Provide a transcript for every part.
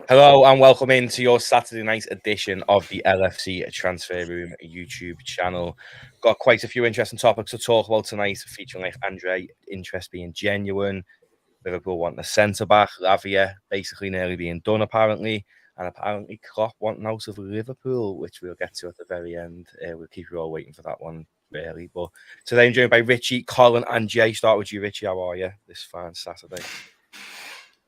Hello and welcome into your Saturday night edition of the LFC Transfer Room YouTube channel. Got quite a few interesting topics to talk about tonight, featuring like Andre, interest being genuine, Liverpool wanting a centre-back, Lavia basically nearly being done apparently, and apparently Klopp wanting out of Liverpool, which we'll get to at the very end. We'll keep you all waiting for that one, really. But today I'm joined by Richie, Colin and Jay. Start with you, Richie. How are you this fine Saturday?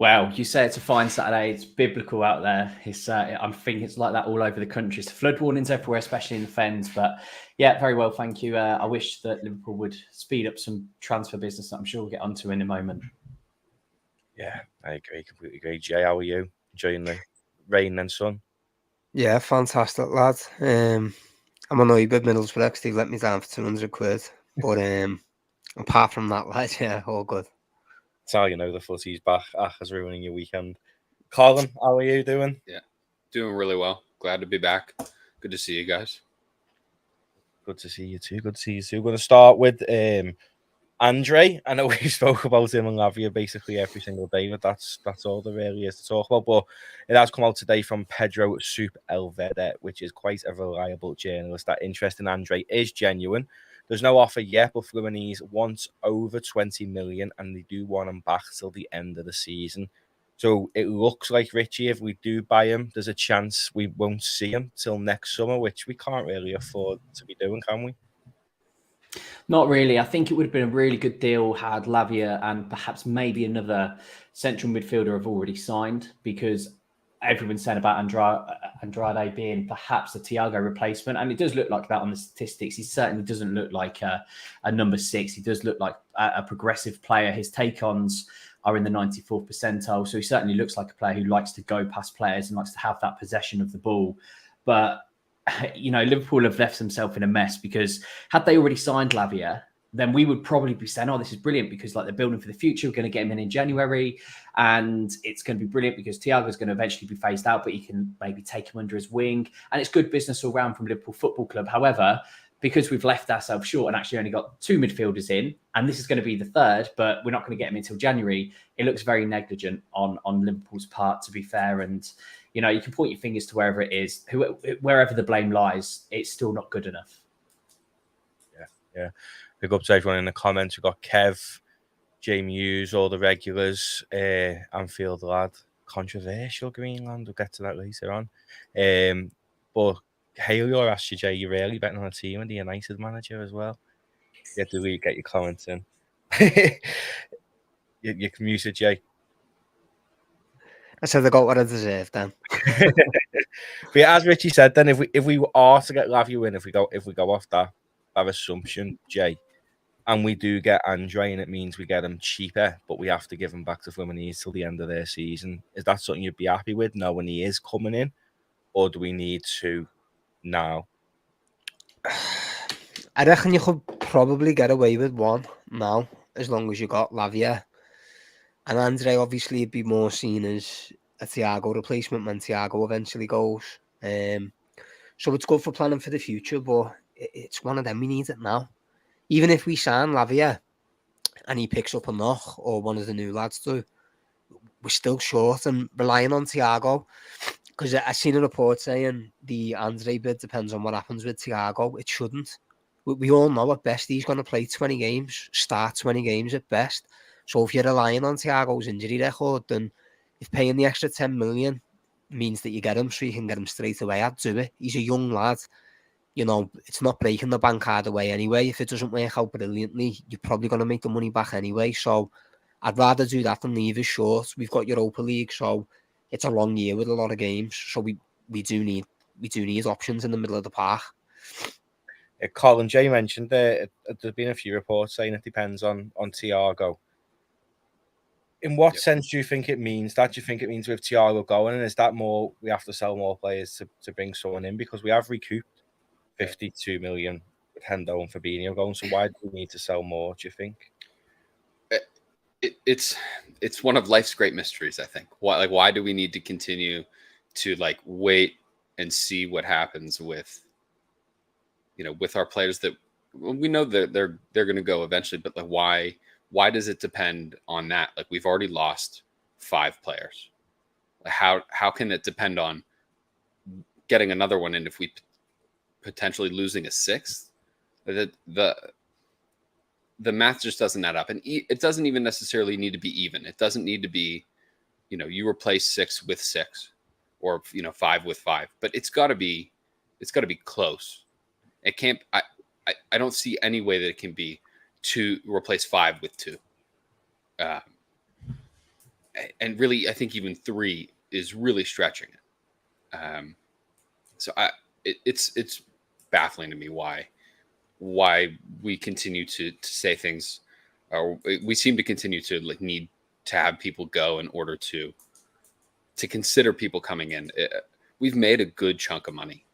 Well, you say it's a fine Saturday. It's biblical out there. I think it's like that all over the country. It's flood warnings everywhere, especially in the Fens. But yeah, very well, thank you. I wish that Liverpool would speed up some transfer business that I'm sure we'll get onto in a moment. Yeah, I agree. Completely agree. Jay, how are you? Enjoying the rain and sun? Yeah, fantastic, lad. I'm annoyed with Middlesbrough because they let me down for 200 quid. But apart from that, lad, yeah, all good. That's how you know the footy's back. Is ruining your weekend. Colin, how are you doing? Yeah, doing really well. Glad to be back. Good to see you guys. Good to see you too. Good to see you too. We're going to start with Andre. I know we spoke about him and Lavia basically every single day, but that's all there really is to talk about. But it has come out today from Pedro Elvede, which is quite a reliable journalist, that interest in Andre is genuine. There's no offer yet, but Fluminense wants over 20 million and they do want him back till the end of the season. So it looks like, Richie, if we do buy him, there's a chance we won't see him till next summer, which we can't really afford to be doing, can we? Not really. I think it would have been a really good deal had Lavia and perhaps maybe another central midfielder have already signed, because everyone's saying about Andrade being perhaps a Thiago replacement, and it does look like that on the statistics. He certainly doesn't look like a number 6. He does look like a progressive player. His take-ons are in the 94th percentile, so he certainly looks like a player who likes to go past players and likes to have that possession of the ball. But you know, Liverpool have left themselves in a mess, because had they already signed Lavia, then we would probably be saying, oh, this is brilliant because like they're building for the future. We're going to get him in January and it's going to be brilliant because Thiago's going to eventually be phased out, but he can maybe take him under his wing. And it's good business all round from Liverpool Football Club. However, because we've left ourselves short and actually only got 2 midfielders in, and this is going to be the third, but we're not going to get him until January, it looks very negligent on Liverpool's part, to be fair. And, you know, you can point your fingers to wherever it is, wherever the blame lies, it's still not good enough. Yeah. Big up to everyone in the comments. We've got Kev, Jamie Hughes, all the regulars, Anfield lad, controversial Greenland. We'll get to that later on. But Haley asked you, Jay, you really betting on a team and the United manager as well? You have to get your comments in. you can mute it, Jay. I said I got what I deserved then. But yeah, as Richie said, then if we are to get Lavia in, if we go off that assumption, Jay, and we do get Andre, and it means we get him cheaper, but we have to give him back to Fluminense till the end of their season. Is that something you'd be happy with, knowing he is coming in, or do we need to now? I reckon you could probably get away with one now, as long as you got Lavia. And Andre obviously would be more seen as a Thiago replacement when Thiago eventually goes. So it's good for planning for the future, but it's one of them. We need it now. Even if we sign Lavia and he picks up a knock, or one of the new lads do, we're still short and relying on Thiago. Because I seen a report saying the Andre bid depends on what happens with Thiago. It shouldn't. We all know at best he's going to play 20 games, start 20 games at best. So if you're relying on Thiago's injury record, then if paying the extra 10 million means that you get him so you can get him straight away, I'd do it. He's a young lad. You know, it's not breaking the bank hard away anyway. If it doesn't work out brilliantly, you're probably going to make the money back anyway. So I'd rather do that than leave it short. We've got Europa League, so it's a long year with a lot of games. So we do need options in the middle of the park. Colin, Jay mentioned there's been a few reports saying it depends on Thiago. In what sense do you think it means that? Do you think it means with Thiago going, and is that more we have to sell more players to bring someone in, because we have recouped 52 million with Hendo and Fabinho going? So why do we need to sell more, do you think? It's one of life's great mysteries, I think. Why do we need to continue to wait and see what happens with our players that we know that they're going to go eventually, but why does it depend on that? We've already lost 5 players. How can it depend on getting another one in if we potentially losing a sixth? The math just doesn't add up, and it doesn't even necessarily need to be even. It doesn't need to be, you replace 6 with 6, or 5 with 5, but it's got to be close. It can't. I don't see any way that it can be 2 replace 5 with 2. And really, I think even 3 is really stretching it. So it's baffling to me why we continue to say things, or we seem to continue to need to have people go in order to consider people coming in. We've made a good chunk of money,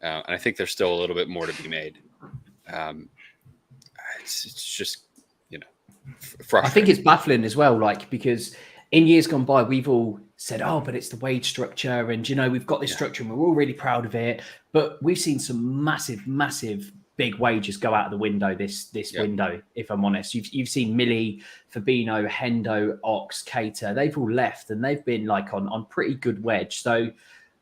and I think there's still a little bit more to be made. It's just frustrating. I think it's baffling as well, because in years gone by, we've all said, "Oh, but it's the wage structure, and we've got this structure, and we're all really proud of it." But we've seen some massive big wages go out of the window this window. If I'm honest, you've seen Millie, Fabinho, Hendo, Ox, Cater. They've all left, and they've been on pretty good wage. So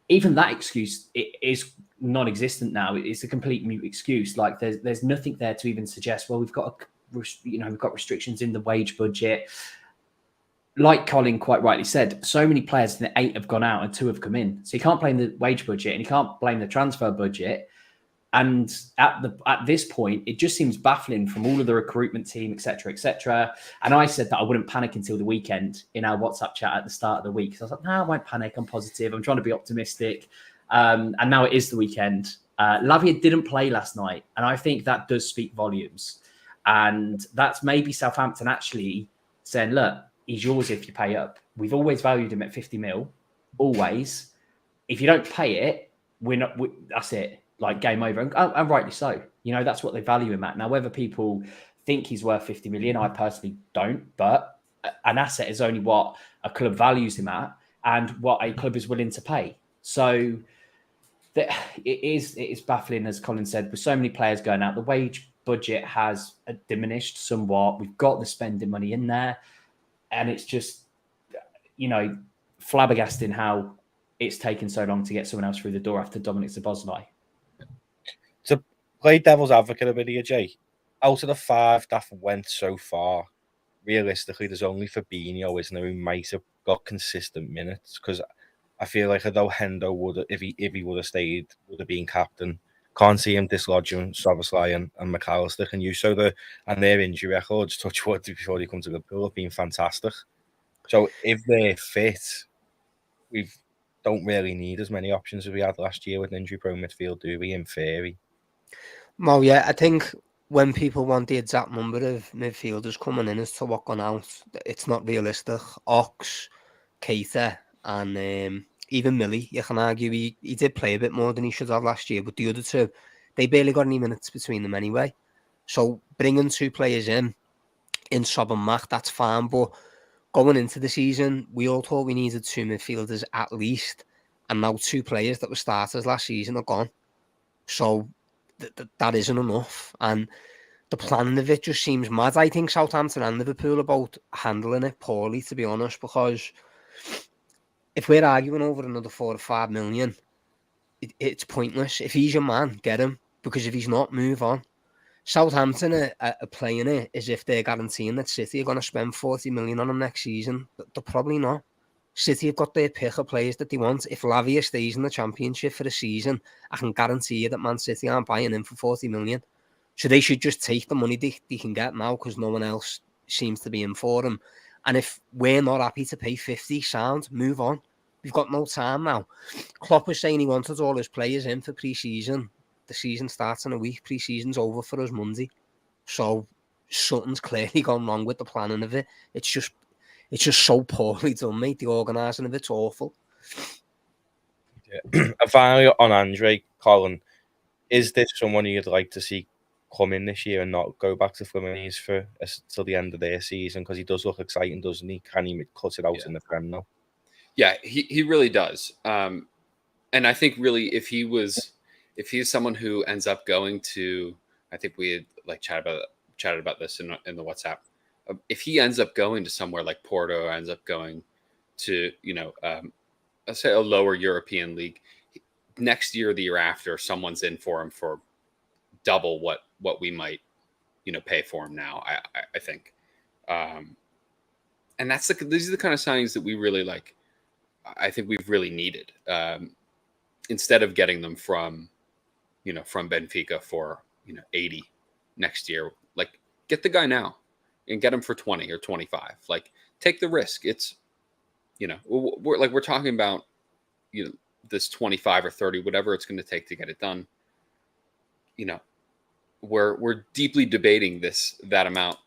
even that excuse is non-existent now. It's a complete mute excuse. There's nothing there to even suggest, well, we've got restrictions in the wage budget. Like Colin quite rightly said, so many players, 8 have gone out and 2 have come in. So you can't blame the wage budget, and you can't blame the transfer budget. And at this point, it just seems baffling from all of the recruitment team, etc., etc. And I said that I wouldn't panic until the weekend in our WhatsApp chat at the start of the week. So I was like, no, I won't panic. I'm positive. I'm trying to be optimistic. And now it is the weekend. Lavia didn't play last night, and I think that does speak volumes. And that's maybe Southampton actually saying, look, he's yours if you pay up. We've always valued him at 50 mil, always. If you don't pay it, that's it. Game over, and rightly so. That's what they value him at. Now, whether people think he's worth 50 million, I personally don't. But an asset is only what a club values him at, and what a club is willing to pay. So it is baffling, as Colin said, with so many players going out. The wage budget has diminished somewhat. We've got the spending money in there, and it's just flabbergasting how it's taken so long to get someone else through the door after Dominic Szoboszlai. To play devil's advocate a bit here, Jay, out of the 5 that went so far, realistically, there's only Fabinho, isn't there, who might have got consistent minutes, because I feel like although Hendo would, if he would have stayed, would have been captain. Can't see him dislodging Szoboszlai and McAllister. Can you? And their injury records, touch wood, before they come to Liverpool, have been fantastic. So if they're fit, we don't really need as many options as we had last year with an injury-prone midfield, do we, in theory? Well, yeah, I think when people want the exact number of midfielders coming in as to what gone out, it's not realistic. Ox, Keita, and even Millie, you can argue he did play a bit more than he should have last year, but the other 2, they barely got any minutes between them anyway. So bringing 2 players in Sob and Mac, that's fine, but going into the season, we all thought we needed 2 midfielders at least, and now 2 players that were starters last season are gone. So that isn't enough, and the planning of it just seems mad. I think Southampton and Liverpool are both handling it poorly, to be honest, because if we're arguing over another 4 or 5 million, it's pointless. If he's your man, get him, because if he's not, move on. Southampton are playing it as if they're guaranteeing that City are going to spend 40 million on him next season. They're probably not. City have got their pick of players that they want. If Lavia stays in the Championship for a season, I can guarantee you that Man City aren't buying him for 40 million. So they should just take the money they can get now, because no one else seems to be in for him. And if we're not happy to pay 50, sound, move on. We've got no time now. Klopp was saying he wanted all his players in for pre-season. The season starts in a week. Pre-season's over for us Monday. So something's clearly gone wrong with the planning of it. It's just so poorly done, mate. The organising of it's awful. Yeah. And finally, on Andre, Colin, is this someone you'd like to see come in this year and not go back to Fluminense for till the end of their season? Because he does look exciting, doesn't he? Can he cut it out in the Prem now? Yeah, he really does. And I think really if he's someone who ends up going to, I think we had chatted about this in the WhatsApp. If he ends up going to somewhere like Porto, or ends up going to let's say a lower European league. Next year, the year after, someone's in for him for double what we might, pay for him now. I think, and these are the kind of signings that we really like. I think we've really needed, instead of getting them from Benfica for 80 next year. Like, get the guy now and get him for 20 or 25. Like, take the risk. It's we're talking about this 25 or 30, whatever it's going to take to get it done. We're deeply debating that amount,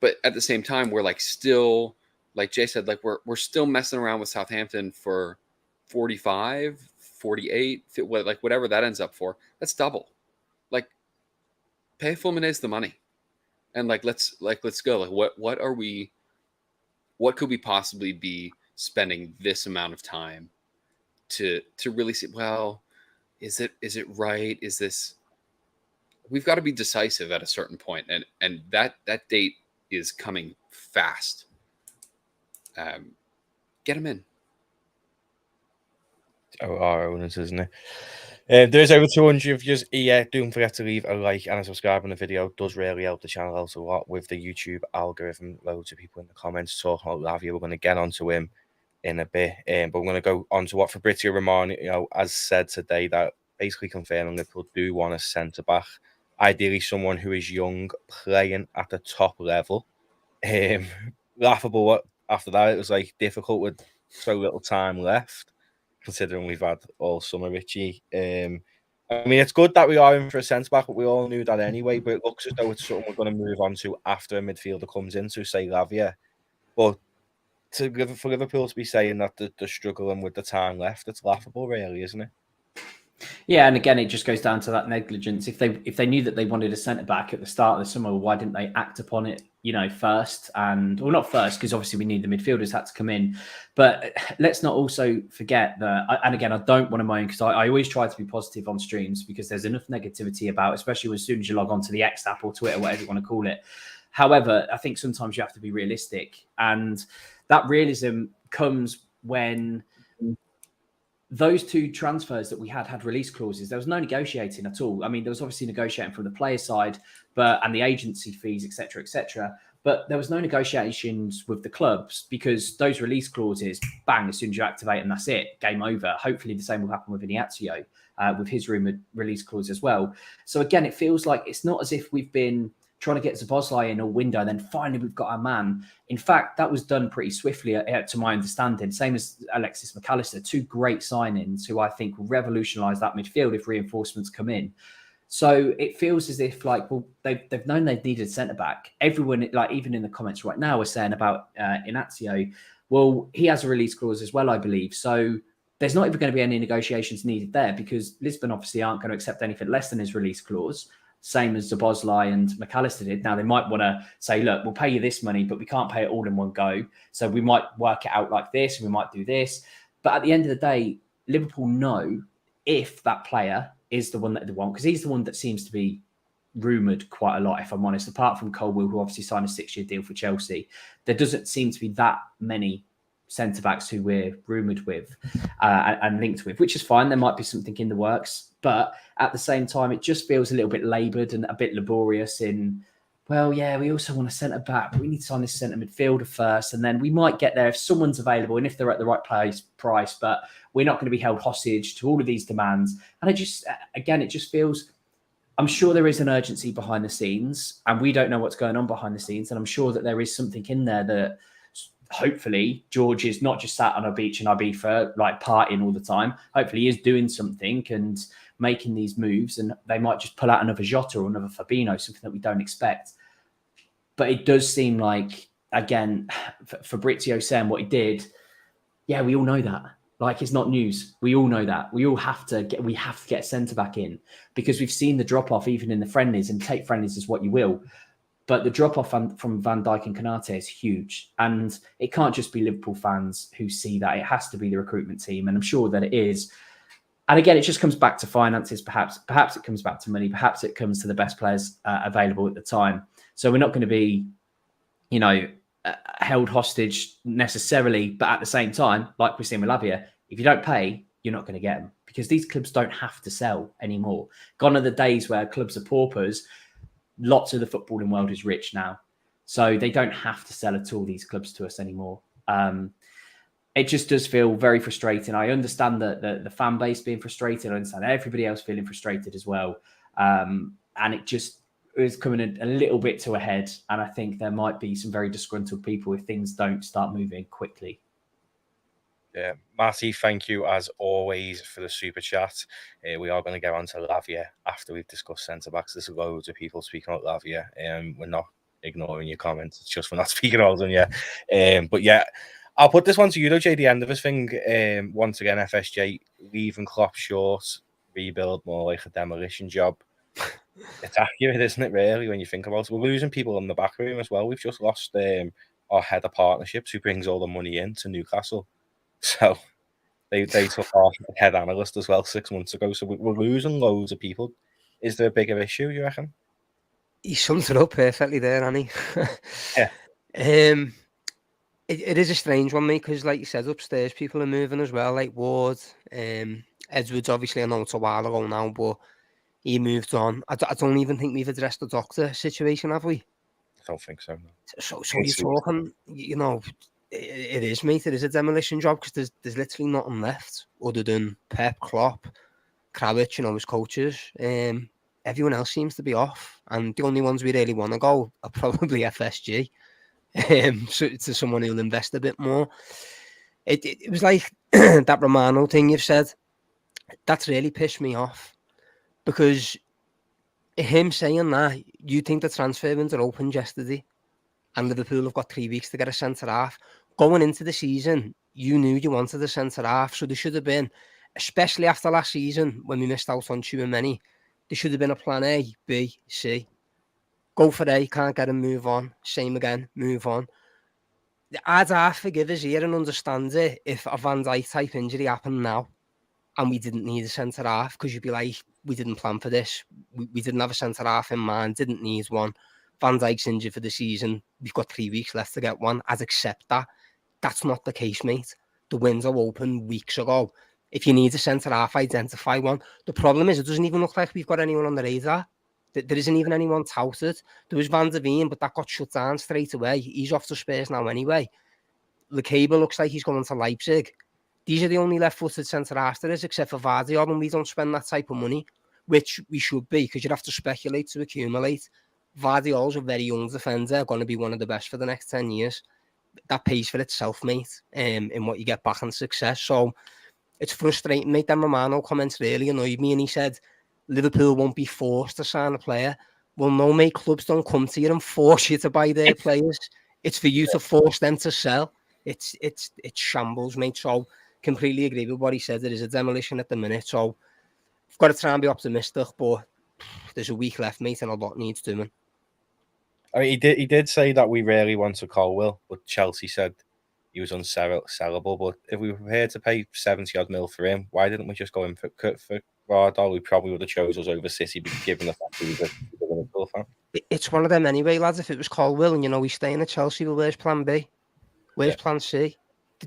but at the same time, we're like still, like Jay said, like we're still messing around with Southampton for 45, 48, like whatever that ends up for. That's double. Like, pay Fulminez the money, and let's go. Like, what could we possibly be spending this amount of time to really see? Well, is it right? Is this? We've got to be decisive at a certain point, and that date is coming fast. Get him in. Our owners, isn't it? There's over 200 of you here. Don't forget to leave a like and a subscribe on the video. It does really help the channel out a lot with the YouTube algorithm. Loads of people in the comments talking about Lavia. We're going to get onto him in a bit, but we're going to go on to what Fabrizio Romano, has said today, that basically confirming Liverpool do want a centre back, ideally someone who is young, playing at the top level. Laughable. After that, it was like difficult with so little time left, considering we've had all summer, Richie. I mean, it's good that we are in for a centre back, but we all knew that anyway. But it looks as though it's something we're going to move on to after a midfielder comes in, to say Lavia. But for Liverpool to be saying that they're struggling with the time left, it's laughable, really, isn't it? Yeah, and again, it just goes down to that negligence. If they knew that they wanted a centre back at the start of the summer, why didn't they act upon it, first? Not first, because obviously we need the midfielders had to come in. But let's not also forget that. And again, I don't want to moan, because I always try to be positive on streams, because there's enough negativity about, especially as soon as you log on to the X app or Twitter, whatever you want to call it. However, I think sometimes you have to be realistic, and that realism comes when those two transfers that we had release clauses. There was no negotiating at all. I mean, there was obviously negotiating from the player side, and the agency fees, etc. But there was no negotiations with the clubs, because those release clauses, bang, as soon as you activate them, that's it, game over. Hopefully the same will happen with Ignazio, with his rumoured release clause as well. So again, it feels like it's not as if we've been trying to get Szoboszlai in all window, and then finally we've got our man. In fact, that was done pretty swiftly, to my understanding. Same as Alexis McAllister, two great signings who I think will revolutionise that midfield if reinforcements come in. So it feels as if, they've known they needed centre-back. Everyone, even in the comments right now, are saying about Ignazio. Well, he has a release clause as well, I believe. So there's not even going to be any negotiations needed there, because Lisbon obviously aren't going to accept anything less than his release clause. Same as Szoboszlai and McAllister did. Now, they might want to say, look, we'll pay you this money, but we can't pay it all in one go. So we might work it out like this, and we might do this. But at the end of the day, Liverpool know if that player is the one that they want, because he's the one that seems to be rumoured quite a lot, if I'm honest. Apart from Colwill, who obviously signed a 6-year deal for Chelsea, there doesn't seem to be that many centre-backs who we're rumoured with and linked with, which is fine. There might be something in the works. But at the same time, it just feels a little bit laboured and a bit laborious in, well, yeah, we also want a centre-back, but we need to sign this centre midfielder first, and then we might get there if someone's available and if they're at the right price, but we're not going to be held hostage to all of these demands. And it just feels, I'm sure there is an urgency behind the scenes, and we don't know what's going on behind the scenes, and I'm sure that there is something in there that hopefully George is not just sat on a beach in Ibiza, partying all the time. Hopefully he is doing something and making these moves, and they might just pull out another Jota or another Fabinho, something that we don't expect. But it does seem like, again, Fabrizio saying what he did, yeah, we all know that. It's not news. We all know that. We have to get a centre-back in, because we've seen the drop-off even in the friendlies, and take friendlies as what you will. But the drop-off from Van Dijk and Konate is huge. And it can't just be Liverpool fans who see that. It has to be the recruitment team. And I'm sure that it is. And again, it just comes back to finances, perhaps. Perhaps it comes back to money. Perhaps it comes to the best players available at the time. So we're not going to be, held hostage necessarily. But at the same time, like we're seeing with Lavia, If you don't pay, you're not going to get them, because these clubs don't have to sell anymore. Gone are the days where clubs are paupers. Lots of the footballing world is rich now, so they don't have to sell at all, these clubs, to us anymore. It just does feel very frustrating. I understand the fan base being frustrated. I understand everybody else feeling frustrated as well. And it just is coming a little bit to a head. And I think there might be some very disgruntled people if things don't start moving quickly. Yeah, Matty, thank you as always for the super chat. We are going to go on to Lavia after we've discussed centre-backs. There's loads of people speaking about Lavia. We're not ignoring your comments. It's just we're not speaking about them yet. But yeah, I'll put this one to you though, Jay, the end of this thing. Once again, FSJ, leaving Klopp short, rebuild more like a demolition job. It's accurate, isn't it, really, when you think about it? We're losing people in the back room as well. We've just lost our head of partnerships who brings all the money in to Newcastle. So they took our head analyst as well 6 months ago. So we're losing loads of people. Is there a bigger issue, you reckon? He sums it up perfectly there, Annie. Yeah. It is a strange one, mate, because like you said, upstairs people are moving as well, like Ward. Edwards, obviously, I know it's a while ago now, but he moved on. I don't even think we've addressed the doctor situation, have we? I don't think so, no. So you're talking, you know, it is, mate. It is a demolition job, because there's literally nothing left other than Pep, Klopp, Krawic, you know, his coaches. Everyone else seems to be off, and the only ones we really want to go are probably FSG. So to someone who'll invest a bit more. It was like that Romano thing you've said. That's really pissed me off, because him saying that, you think the transfer window opened yesterday, and Liverpool have got 3 weeks to get a centre half. Going into the season, you knew you wanted a centre half, so there should have been, especially after last season when we missed out on Tchouameni, there should have been a plan A, B, C. Go for A, can't get him, move on. Same again, move on. I'd forgive us here and understand it if a Van Dijk type injury happened now and we didn't need a centre half, because you'd be like, we didn't plan for this. We didn't have a centre half in mind, didn't need one. Van Dijk's injured for the season. We've got 3 weeks left to get one. I'd accept that. That's not the case, mate. The window opened weeks ago. If you need a centre half, identify one. The problem is, it doesn't even look like we've got anyone on the radar. There isn't even anyone touted. There was Van der Veen, but that got shut down straight away. He's off to Spurs now anyway. Le Cable looks like he's going to Leipzig. These are the only left-footed centre-halves there is, except for Vardy, and we don't spend that type of money, which we should be, because you'd have to speculate to accumulate. Vardy's a very young defender, going to be one of the best for the next 10 years. That pays for itself, mate, in what you get back on success. So it's frustrating, mate. Them Romano comments really annoyed me, and he said Liverpool won't be forced to sign a player. Well, no, mate, clubs don't come to you and force you to buy their players. It's for you to force them to sell. It's shambles, mate. So completely agree with what he said. There is a demolition at the minute. So I've got to try and be optimistic, but there's a week left, mate, and a lot needs doing. I mean, he did say that we really wanted Colwill, but Chelsea said he was unsellable. But if we were prepared to pay 70-odd mil for him, why didn't we just go in for Vardal? We probably would have chose us over City, given the fact that he was a Liverpool fan. It's one of them anyway, lads. If it was Colwill and, you know, he's staying at Chelsea, well, where's plan B? Where's plan C?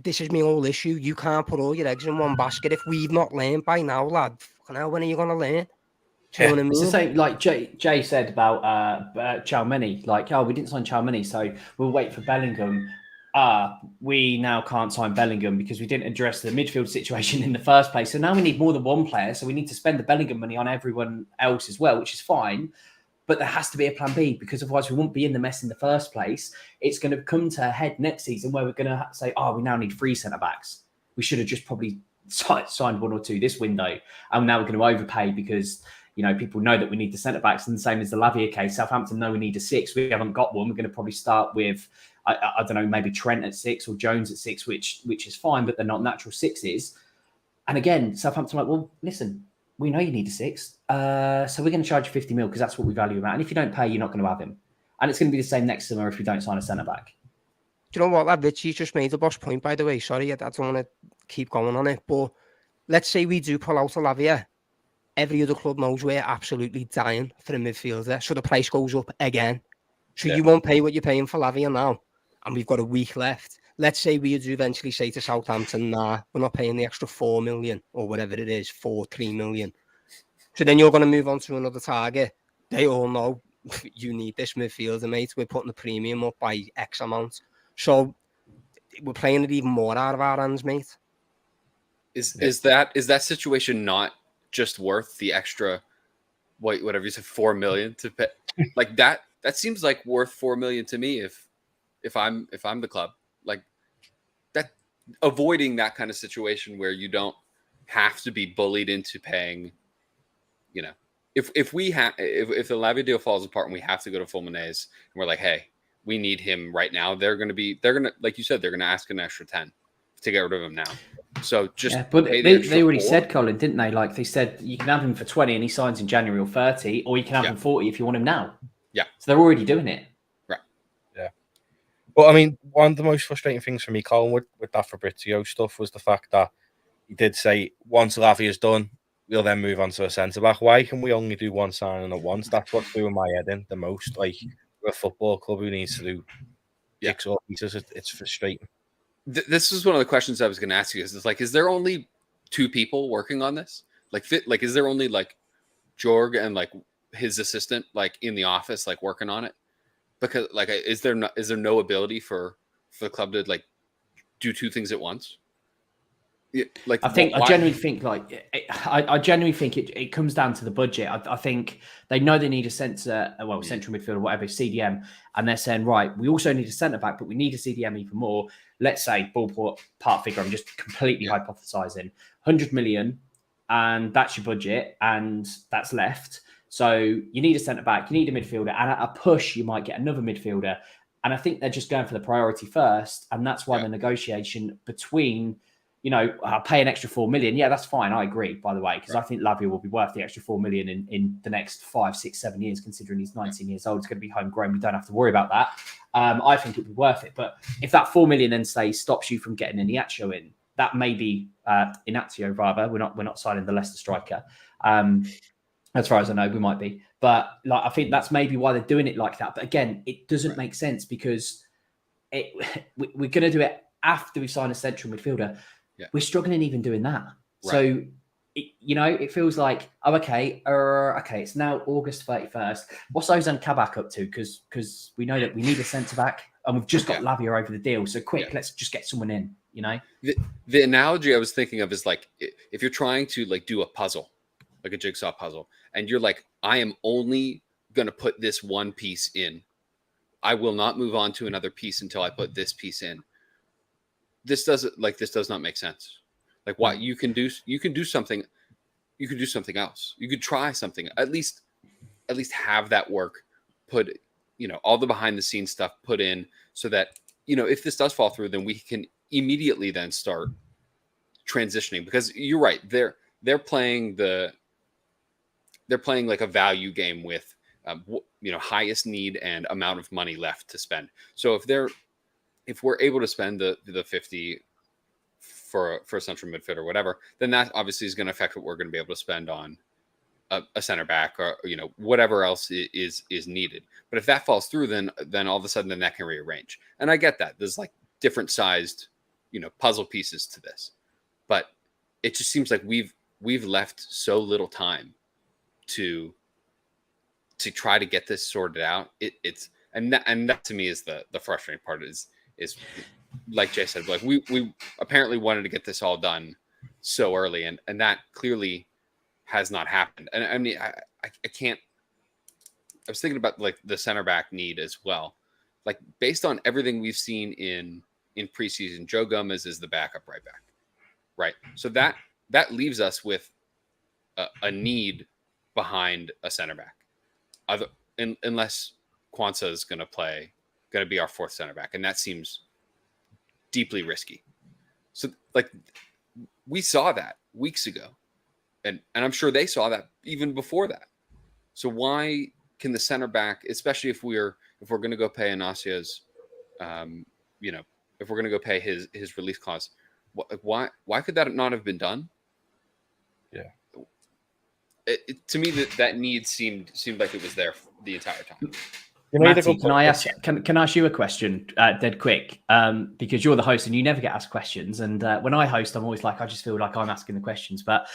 This is my whole issue. You can't put all your eggs in one basket. If we've not learned by now, lad, when are you going to learn? Do you know what I mean? It's the same, like Jay said about Tchouameni. Like, we didn't sign Tchouameni, so we'll wait for Bellingham. We now can't sign Bellingham because we didn't address the midfield situation in the first place. So now we need more than one player. So we need to spend the Bellingham money on everyone else as well, which is fine. But there has to be a plan B, because otherwise we won't be in the mess in the first place. It's going to come to a head next season where we're going to say, we now need 3 centre-backs. We should have just probably signed 1 or 2 this window. And now we're going to overpay because, you know, people know that we need the centre-backs. And the same as the Lavia case, Southampton know we need a 6. We haven't got one. We're going to probably start with, I don't know, maybe Trent at 6 or Jones at 6, which is fine, but they're not natural 6s. And again, Southampton like, well, listen, we know you need a 6. So we're going to charge you 50 mil because that's what we value him at. And if you don't pay, you're not going to have him. And it's going to be the same next summer if we don't sign a centre-back. Do you know what, lad? Richie just made a boss point, by the way. Sorry, I don't want to keep going on it. But let's say we do pull out a Lavia. Every other club knows we're absolutely dying for a midfielder. So the price goes up again. So you won't pay what you're paying for Lavia now. And we've got a week left. let's say we do eventually say to Southampton, nah, we're not paying the extra 4 million or whatever it is, 3 million. So then you're going to move on to another target. They all know you need this midfielder, mate. We're putting the premium up by X amount. So we're playing it even more out of our hands, mate. Is that situation not just worth the extra, whatever you said, 4 million to pay? Like that seems like worth 4 million to me if I'm the club. Like that, avoiding that kind of situation where you don't have to be bullied into paying, you know, if the Lavia deal falls apart and we have to go to Fulminays and we're like, hey, we need him right now, they're gonna like you said, they're gonna ask an extra 10 to get rid of him now. So just but they already said, Colin, didn't they? Like they said, you can have him for 20 and he signs in January or 30, or you can have him 40 if you want him now. Yeah. So they're already doing it. Right. Yeah. Well, I mean, one of the most frustrating things for me, Colin, with that Fabrizio stuff was the fact that he did say once Lavia's done, we'll then move on to a centre back. Why can we only do one signing at once? That's what's doing my head in the most. Like we're a football club who needs to do jigsaw pieces. It's frustrating. This is one of the questions I was going to ask you. Is there only 2 people working on this? Like, is there only like Jurgen and like his assistant like in the office like working on it? Because like, is there no ability for the club to like do 2 things at once? Like I genuinely think it comes down to the budget. I think they know they need a central midfield or whatever, CDM, and they're saying, right, we also need a centre back, but we need a CDM even more. Let's say ballpark figure, I'm just completely hypothesizing, 100 million, and that's your budget, and that's left. So you need a centre back, you need a midfielder, and at a push, you might get another midfielder. And I think they're just going for the priority first, and that's why the negotiation between, you know, pay an extra 4 million. Yeah, that's fine. I agree, by the way, because I think Lavia will be worth the extra 4 million in the next 5, 6, 7 years, considering he's 19 years old. It's going to be homegrown. We don't have to worry about that. I think it'd be worth it. But if that 4 million then stops you from getting Inácio in, that may be Inácio rather. We're not signing the Leicester striker. As far as I know, we might be. But like, I think that's maybe why they're doing it like that. But again, it doesn't make sense because we're going to do it after we sign a central midfielder. Yeah. We're struggling even doing that. Right. So, it feels like, okay, it's now August 31st. What's Ozan Kabak up to? Because we know that we need a centre-back and we've just got Lavia over the deal. So quick, let's just get someone in, you know? The analogy I was thinking of is like, if you're trying to like do a puzzle, like a jigsaw puzzle, and you're like, I am only going to put this one piece in. I will not move on to another piece until I put this piece in. This does not make sense. Like, why you can do something else. You could try something, at least have that work put, all the behind the scenes stuff put in so that, if this does fall through, then we can immediately then start transitioning, because you're right. They're playing like a value game with, highest need and amount of money left to spend. So if we're able to spend the 50 for a central midfield or whatever, then that obviously is going to affect what we're going to be able to spend on a center back or whatever else is needed. But if that falls through, then all of a sudden then that can rearrange. And I get that there's like different sized puzzle pieces to this, but it just seems like we've left so little time to try to get this sorted out. And that to me is the frustrating part is like Jay said, like we apparently wanted to get this all done so early, and that clearly has not happened. And I mean, I can't. I was thinking about like the center back need as well. Like based on everything we've seen in preseason, Joe Gomez is the backup right back, right? So that leaves us with a need behind a center back, unless Kwanzaa is going to be our fourth center back, and that seems deeply risky. So like we saw that weeks ago, and I'm sure they saw that even before that. So why can the center back, especially if we're going to go pay Inácio's, if we're going to go pay his release clause, why could that not have been done? Yeah. To me, that need seemed like it was there the entire time. You made a Matty, good can I point. ask? Can I ask you a question, dead quick? Because you're the host and you never get asked questions. And when I host, I'm always like, I just feel like I'm asking the questions. But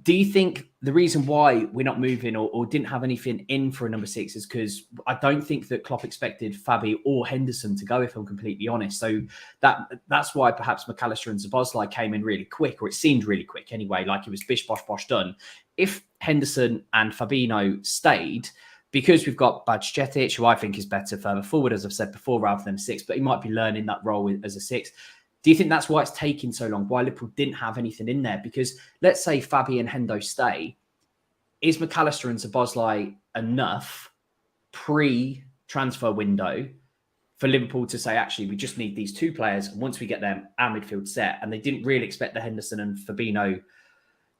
do you think the reason why we're not moving or didn't have anything in for a number 6 is because I don't think that Klopp expected Fabi or Henderson to go, if I'm completely honest. So that's why perhaps McAllister and Szoboszlai came in really quick, or it seemed really quick anyway, like it was bish, bosh, bosh done. If Henderson and Fabinho stayed, because we've got Bajcetic, who I think is better further forward, as I've said before, rather than a 6, but he might be learning that role as a 6. Do you think that's why it's taking so long? Why Liverpool didn't have anything in there? Because let's say Fabi and Hendo stay, is McAllister and Szoboszlai enough pre-transfer window for Liverpool to say, actually, we just need these 2 players, and once we get them, our midfield set? And they didn't really expect the Henderson and Fabinho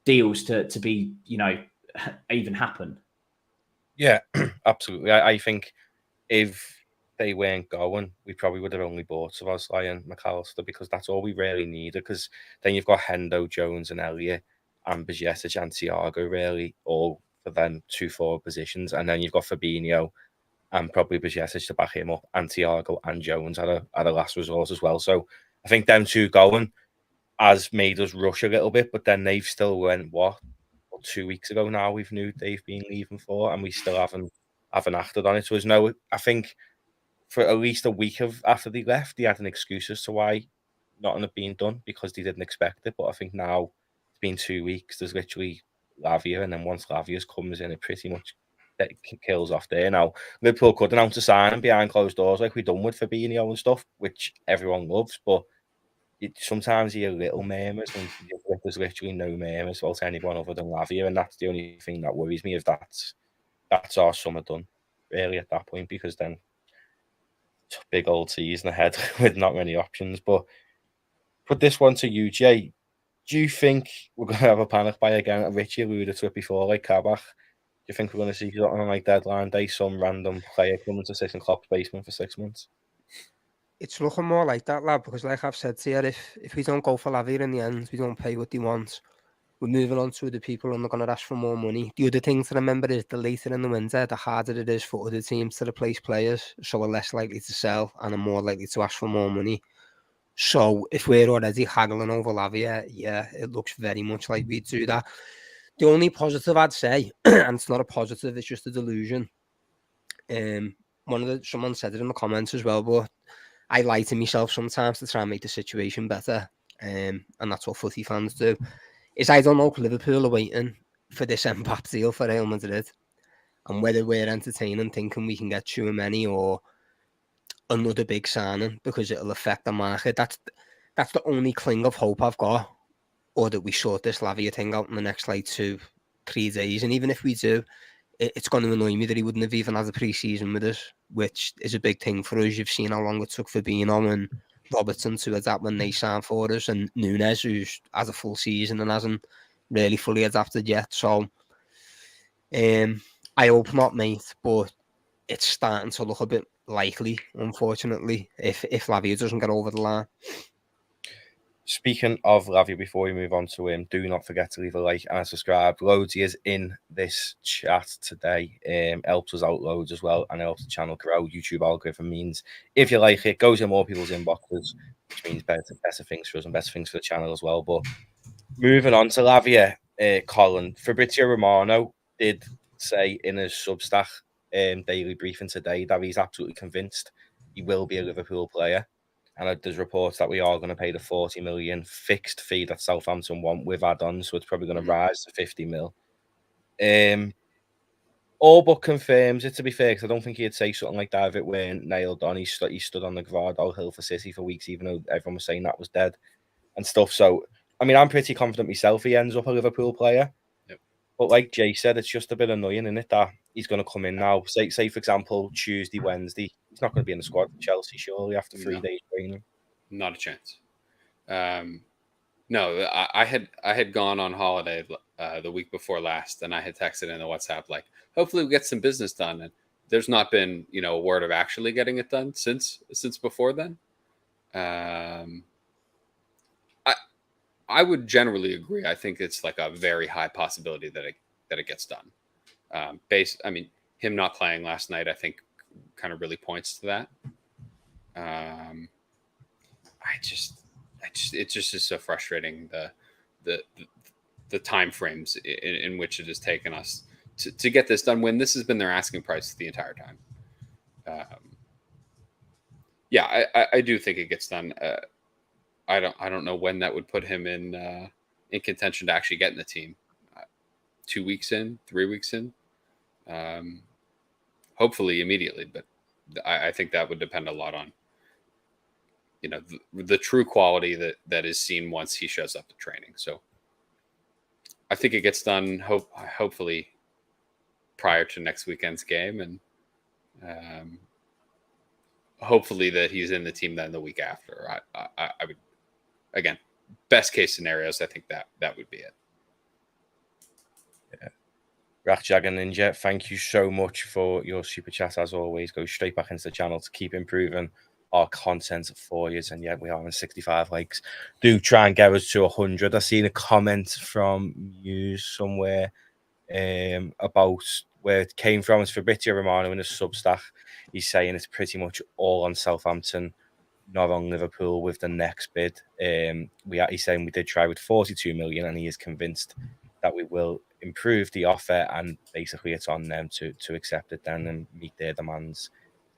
deals to be, even happen. Yeah, absolutely. I think if they weren't going, we probably would have only bought Szoboszlai and McAllister, because that's all we really needed. Because then you've got Hendo, Jones, and Elliott, and Bajcetic and Thiago, really, all for them 2 forward positions. And then you've got Fabinho and probably Bajcetic to back him up, and Thiago and Jones at a last resort as well. So I think them 2 going has made us rush a little bit, but then they've still went, 2 weeks ago now we've knew they've been leaving for, and we still haven't acted on it. So there's no, I think for at least a week after they left, they had an excuse as to why nothing had been done, because they didn't expect it. But I think now it's been 2 weeks. There's literally Lavia, and then once Lavia's comes in, it pretty much kills off there. Now Liverpool could announce a signing behind closed doors, like we've done with Fabinho and stuff, which everyone loves. But sometimes you hear little murmurs, and there's literally no murmurs about anyone other than Lavia, and that's the only thing that worries me. If that's our summer done, really, at that point, because then big old season ahead with not many options. But put this one to you, Jay. Do you think we're going to have a panic buy again? Richie alluded to it before, like Kabak. Do you think we're going to see something on like deadline day, some random player coming to sit in Klopp's basement for 6 months? It's looking more like that, lad, because like I've said to you, if we don't go for Lavia in the end, we don't pay what they want, we're moving on to other people and they're going to ask for more money. The other thing to remember is the later in the winter, the harder it is for other teams to replace players, so we're less likely to sell and are more likely to ask for more money. So if we're already haggling over Lavia, yeah, it looks very much like we do that. The only positive I'd say, and it's not a positive, it's just a delusion. Someone said it in the comments as well, but I lie to myself sometimes to try and make the situation better. And that's what footy fans do. Is I don't know if Liverpool are waiting for this Mbappe deal for Real Madrid, and whether we're entertaining thinking we can get Tchouaméni or another big signing because it'll affect the market. That's the only cling of hope I've got, or that we sort this Lavia thing out in the next 2-3 days. And even if we do, it's going to annoy me that he wouldn't have even had a pre-season with us, which is a big thing for us. You've seen how long it took for Fabinho and Robertson to adapt when they signed for us, and Nunes, who's has a full season and hasn't really fully adapted yet. So I hope not, mate, but it's starting to look a bit likely, unfortunately, if Lavia doesn't get over the line. Speaking of Lavia, before we move on to him, do not forget to leave a like and subscribe. Loads is in this chat today. Helps us out loads as well, and helps the channel grow. YouTube algorithm means if you like it, goes in more people's inboxes, which means better things for us and better things for the channel as well. But moving on to Lavia, Colin, Fabrizio Romano did say in his Substack daily briefing today that he's absolutely convinced he will be a Liverpool player. And there's reports that we are going to pay the 40 million fixed fee that Southampton want with add-ons, so it's probably going to rise to 50 mil. All but confirms it, to be fair, because I don't think he'd say something like that if it weren't nailed on. He stood on the Gvardo Hill for City for weeks, even though everyone was saying that was dead and stuff. So, I mean, I'm pretty confident myself he ends up a Liverpool player. Yep. But like Jay said, it's just a bit annoying, isn't it, that he's going to come in now. Say for example, Tuesday, Wednesday. He's not going to be in the squad for Chelsea, surely, after 3 days training. Not a chance. No, I had gone on holiday the week before last, and I had texted in the WhatsApp like, hopefully we get some business done. And there's not been a word of actually getting it done since before then. I would generally agree. I think it's like a very high possibility that it gets done. him not playing last night, I think, kind of really points to that. It just is so frustrating the time frames in which it has taken us to get this done, when this has been their asking price the entire time. I do think it gets done. I don't know when that would put him in contention to actually get in the team. 2 weeks in, 3 weeks in, hopefully immediately. But I think that would depend a lot on, the true quality that is seen once he shows up to training. So I think it gets done hopefully prior to next weekend's game, and hopefully that he's in the team then the week after. I would, again, best case scenarios, I think that would be it. Yeah. Rakjag and Ninja, thank you so much for your super chat as always. Go straight back into the channel to keep improving our content for you. And we are on 65 likes. Do try and get us to 100. I've seen a comment from you somewhere about where it came from. It's Fabrizio Romano in the Substack. He's saying it's pretty much all on Southampton, not on Liverpool with the next bid. He's saying we did try with 42 million, and he is convinced that we will improve the offer, and basically it's on them to accept it then and meet their demands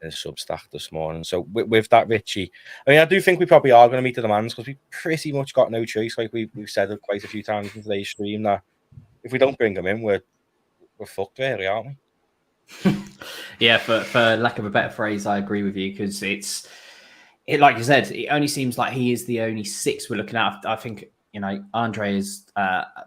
in the Substack this morning. So with that, Richie, I mean, I do think we probably are going to meet the demands, because we pretty much got no choice. Like we've said it quite a few times in today's stream, that if we don't bring them in, we're fucked really, aren't we? Yeah, for lack of a better phrase, I agree with you, because like you said, it only seems like he is the only six we're looking at. I think, Andre is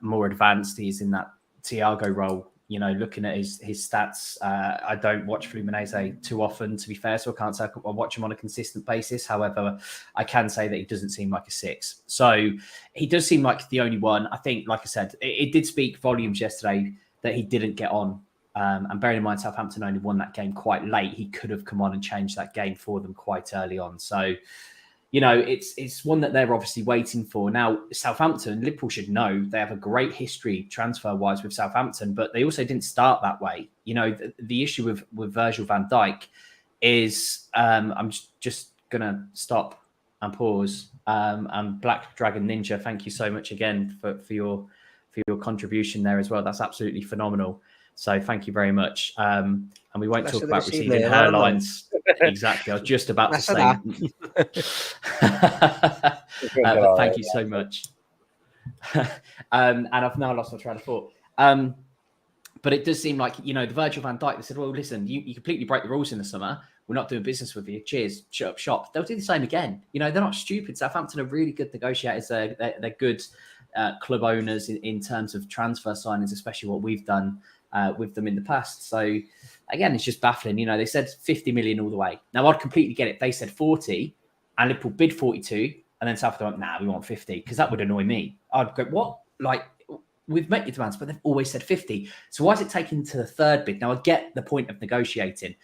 more advanced. He's in that Thiago role, looking at his stats. I don't watch Fluminense too often, to be fair, so I can't say I watch him on a consistent basis. However, I can say that he doesn't seem like a six. So he does seem like the only one. I think, like I said, it did speak volumes yesterday that he didn't get on. And bearing in mind, Southampton only won that game quite late. He could have come on and changed that game for them quite early on. So, it's one that they're obviously waiting for. Now, Southampton, Liverpool should know they have a great history transfer-wise with Southampton, but they also didn't start that way. The issue with Virgil van Dijk is, I'm just going to stop and pause. And Black Dragon Ninja, thank you so much again for your contribution there as well. That's absolutely phenomenal. So thank you very much. And we won't talk about receiving hairlines. Exactly. I was just about to say. But thank you so much. And I've now lost my train of thought. But it does seem like, the Virgil van Dijk, they said, well, listen, you completely break the rules in the summer. We're not doing business with you. Cheers. Shut up shop. They'll do the same again. They're not stupid. Southampton are really good negotiators. They're good club owners in terms of transfer signings, especially what we've done with them in the past. So again, it's just baffling. They said 50 million all the way. Now I'd completely get it. They said 40 and Liverpool bid 42 and then Southampton went, nah, we want 50, because that would annoy me. I'd go, what? Like, we've met your demands, but they've always said 50. So why is it taking to the third bid? Now I get the point of negotiating.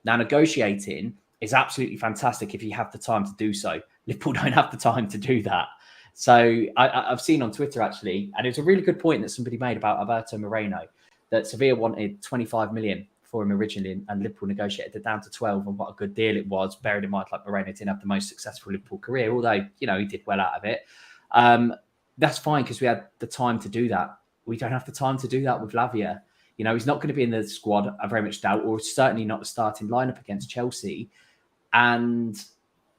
Now negotiating is absolutely fantastic if you have the time to do so. Liverpool don't have the time to do that. So I've seen on Twitter actually, and it was a really good point that somebody made about Alberto Moreno, that Sevilla wanted 25 million for him originally, and Liverpool negotiated it down to 12, and what a good deal it was, bearing in mind like Moreno didn't have the most successful Liverpool career, although, he did well out of it. That's fine, because we had the time to do that. We don't have the time to do that with Lavia. He's not going to be in the squad, I very much doubt, or certainly not the starting lineup against Chelsea. And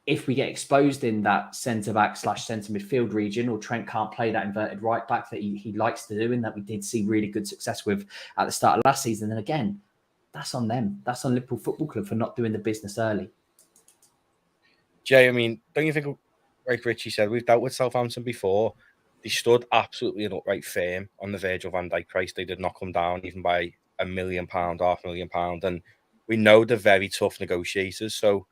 if we get exposed in that centre-back / centre midfield region, or Trent can't play that inverted right back that he likes to do, and that we did see really good success with at the start of last season, then again, that's on them. That's on Liverpool Football Club for not doing the business early. Jay, I mean, don't you think, like Richie said, we've dealt with Southampton before. They stood absolutely an upright firm on the Virgil van Dijk price. They did not come down even by £1 million, £500,000. And we know they're very tough negotiators. So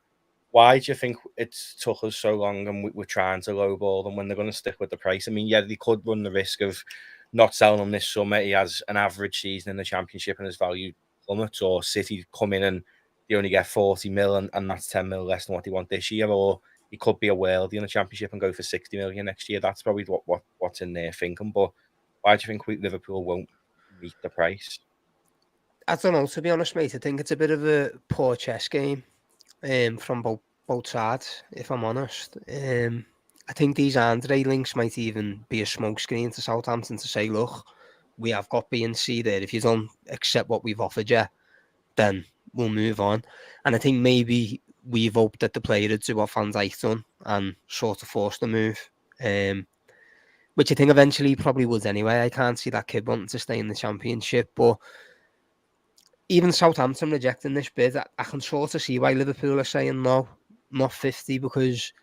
why do you think it took us so long and we're trying to lowball them when they're going to stick with the price? I mean, yeah, they could run the risk of not selling him this summer. He has an average season in the Championship and his value plummets, or City come in and they only get 40 mil and that's 10 mil less than what they want this year, or he could be a worldie in the Championship and go for 60 million next year. That's probably what's in their thinking. But why do you think Liverpool won't meet the price? I don't know, to be honest, mate. I think it's a bit of a poor chess game from both sides, if I'm honest. I think these Andre links might even be a smokescreen to Southampton to say, look, we have got B and C there. If you don't accept what we've offered you, then we'll move on. And I think maybe we've hoped that the player would do what Van Dijk done and sort of force the move, which I think eventually he probably would anyway. I can't see that kid wanting to stay in the Championship, but even Southampton rejecting this bid, I can sort of see why Liverpool are saying no, not 50, because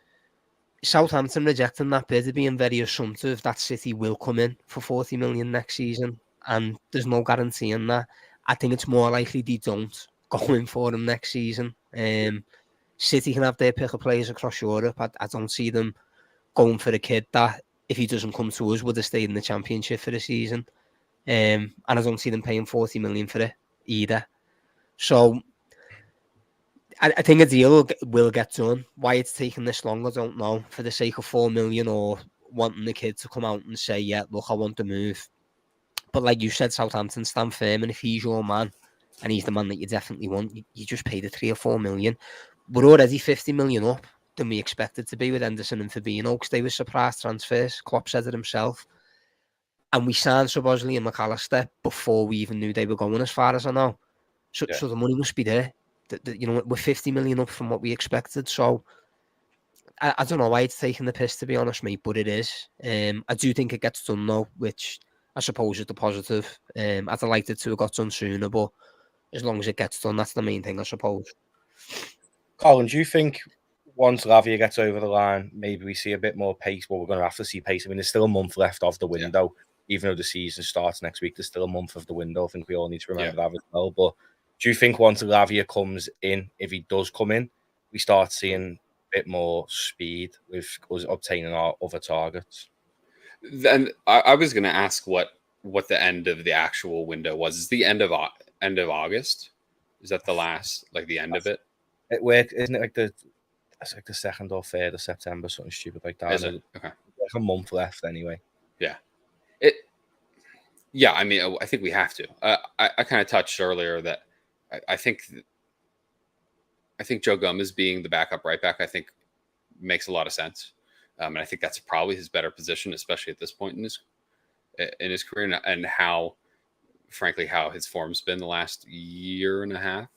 Southampton rejecting that bid are being very assumptive that City will come in for 40 million next season, and there's no guarantee in that. I think it's more likely they don't go in for him next season. City can have their pick of players across Europe. I don't see them going for a kid that, if he doesn't come to us, would have stayed in the Championship for the season. And I don't see them paying 40 million for it either. So I think a deal will get done. Why it's taking this long, I don't know. For the sake of 4 million, or wanting the kid to come out and say, yeah, look, I want to move. But like you said, Southampton stand firm, and if he's your man, and he's the man that you definitely want, you just pay the 3 or 4 million. We're already 50 million up than we expected to be with Henderson and Fabinho, because they were surprise transfers. Klopp said it himself. And we signed Szoboszlai and McAllister before we even knew they were going, as far as I know. So the money must be there. You know, we're 50 million up from what we expected. So I don't know why it's taking the piss, to be honest, mate, but it is. I do think it gets done, though, which I suppose is the positive. I'd have liked it to have got done sooner, but as long as it gets done, that's the main thing, I suppose. Colin, do you think once Lavia gets over the line, maybe we see a bit more pace? Well, we're going to have to see pace. I mean, there's still a month left of the window. Even though the season starts next week, there's still a month of the window. I think we all need to remember that as well. But do you think once Lavia comes in, if he does come in, we start seeing a bit more speed with us obtaining our other targets? Then I was going to ask what the end of the actual window was. Is the end of August? Is that the last, like the end of it? It works, isn't it? Like the 2nd or 3rd of September, something stupid like that. Is it? Okay. Like a month left anyway. Yeah. I mean, I think we have to. I kind of touched earlier that I think Joe Gomez being the backup right back, I think makes a lot of sense. And I think that's probably his better position, especially at this point in his career, and how, frankly, how his form's been the last year and a half.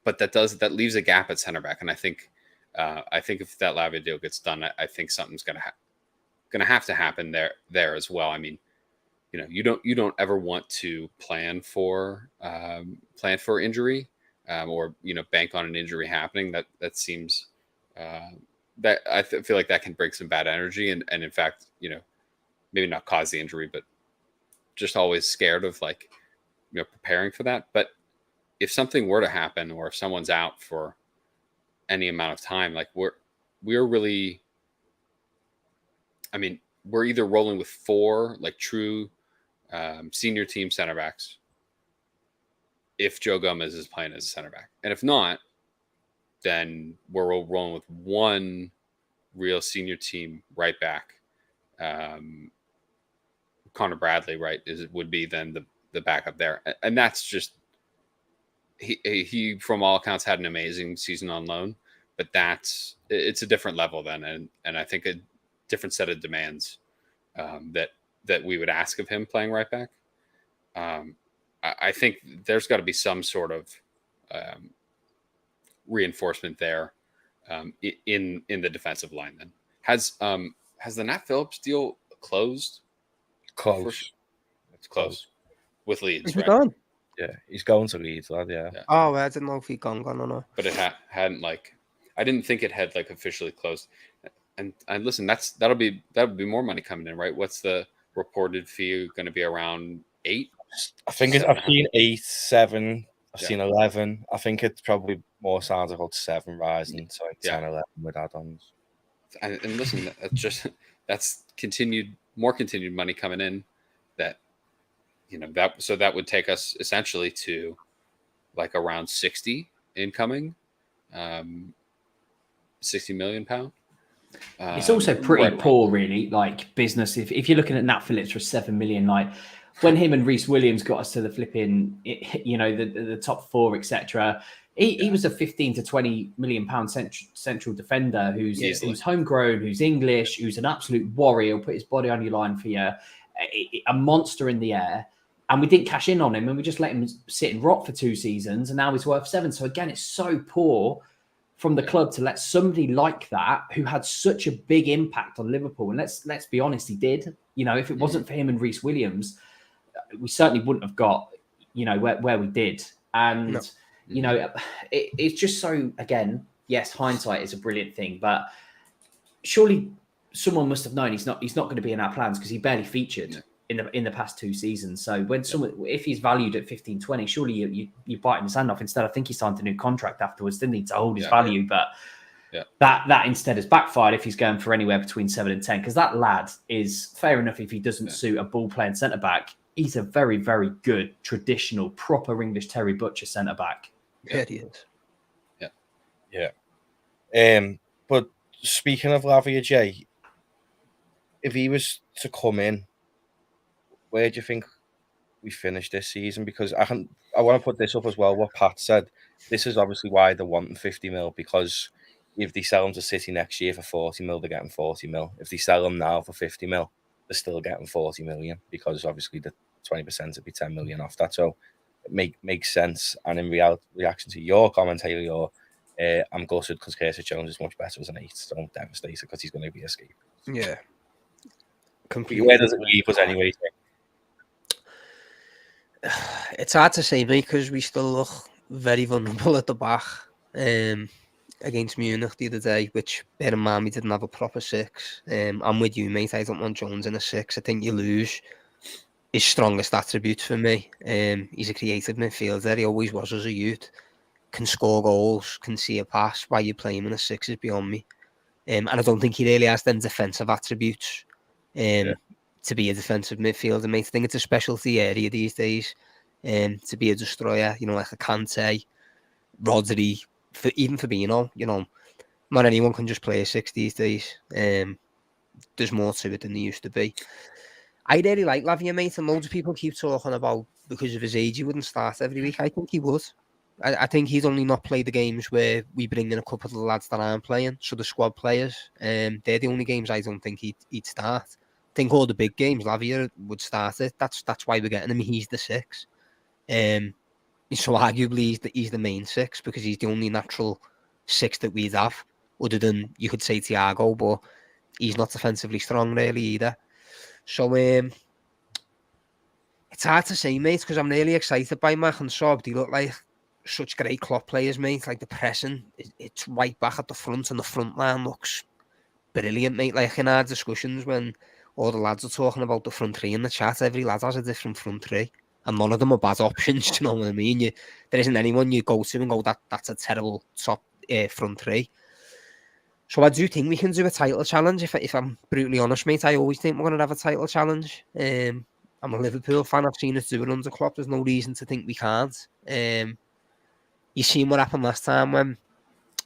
But that leaves a gap at center back, and I think if that Lavia deal gets done, I think something's going to have to happen there as well. I mean, you know, you don't ever want to plan for injury, or, you know, bank on an injury happening. That seems that I feel like that can bring some bad energy, and in fact, you know, maybe not cause the injury, but just always scared of, like, you know, preparing for that. But if something were to happen, or if someone's out for any amount of time, like we're really, I mean, we're either rolling with 4 like true senior team center backs if Joe Gomez is playing as a center back, and if not, then we're rolling with 1 real senior team right back. Connor Bradley, right, would be then the backup there, and that's just he from all accounts had an amazing season on loan, but it's a different level then, and I think a different set of demands that we would ask of him playing right back. I think there's got to be some sort of reinforcement there in the defensive line. Then has the Nat Phillips deal closed? It's close with Leeds. Is he right? gone? Yeah, he's going to Leeds, lad. Yeah. Oh, I didn't know if he'd gone or not. But it hadn't, like, I didn't think it had, like, officially closed. And listen, that'll be more money coming in, right? What's the reported fee going to be? Around 8? I think I've seen 8, 7. I've seen 11. I think it's probably more sounds about 7 rising to like 10, 11 with add-ons. And listen, that's more continued money coming in. That, you know, that would take us essentially to like around 60 incoming, £60 million. It's also pretty poor, really. Like business, if you're looking at Nat Phillips for 7 million, like when him and Reece Williams got us to the flipping, the top four, etc. He was a 15 to 20 million pound central defender who's homegrown, who's English, who's an absolute warrior. He'll put his body on your line for you, a monster in the air. And we didn't cash in on him, and we just let him sit and rot for 2 seasons, and now he's worth 7. So again, it's so poor from the club to let somebody like that, who had such a big impact on Liverpool. And let's be honest, he did. If it wasn't for him and Reece Williams, we certainly wouldn't have got, where we did. And it's just so, again, yes, hindsight is a brilliant thing, but surely someone must have known he's not going to be in our plans, because he barely featured in the past 2 seasons. So when if he's valued at 15, 20, surely you bite his hand off. Instead, I think he signed a new contract afterwards, didn't he, to hold his value? But that instead has backfired if he's going for anywhere between 7 and 10, because that lad is, fair enough if he doesn't suit a ball playing centre back, he's a very, very good traditional proper English Terry Butcher centre back. Yeah, he is. But speaking of Lavia, Jay, if he was to come in, where do you think we finish this season? Because I want to put this up as well, what Pat said. This is obviously why they're wanting 50 mil, because if they sell him to City next year for 40 mil, they're getting 40 mil. If they sell him now for 50 mil, they're still getting 40 million, because obviously the 20% would be 10 million off that. So it makes sense. And in reaction to your commentary, I'm gutted because Curtis Jones is much better as an 8. So I'm devastated because he's going to be a scapegoat. Yeah. Completely. Where does it leave us anyway? It's hard to say, mate, because we still look very vulnerable at the back. Against Munich the other day, which, bear in mind, we didn't have a proper 6. I'm with you, mate. I don't want Jones in a 6. I think you lose his strongest attributes for me. He's a creative midfielder. He always was as a youth. Can score goals, can see a pass. Why you play him in a 6 is beyond me. And I don't think he really has them defensive attributes to be a defensive midfielder, mate. I think it's a specialty area these days, to be a destroyer, like a Kante, Rodri, even Fabinho, not anyone can just play a 6 these days. There's more to it than there used to be. I really like Lavia, mate, and loads of people keep talking about because of his age he wouldn't start every week. I think he would. I think he'd only not play the games where we bring in a couple of the lads that aren't playing, so the squad players. They're the only games I don't think he'd start. I think all the big games, Lavia would start it. That's why we're getting him. He's the 6. So arguably he's the main 6, because he's the only natural 6 that we'd have, other than, you could say, Thiago, but he's not defensively strong really either. So it's hard to say, mate, because I'm really excited by Mac and Sob. They look like such great Klopp players, mate. Like the pressing, it's right back at the front, and the front line looks brilliant, mate. Like in our discussions when all the lads are talking about the front 3 in the chat, every lad has a different front 3. And none of them are bad options, do you know what I mean? There isn't anyone you go to and go, that's a terrible top front 3. So I do think we can do a title challenge. If I'm brutally honest, mate, I always think we're going to have a title challenge. I'm a Liverpool fan. I've seen us do it under Klopp. There's no reason to think we can't. You seen what happened last time when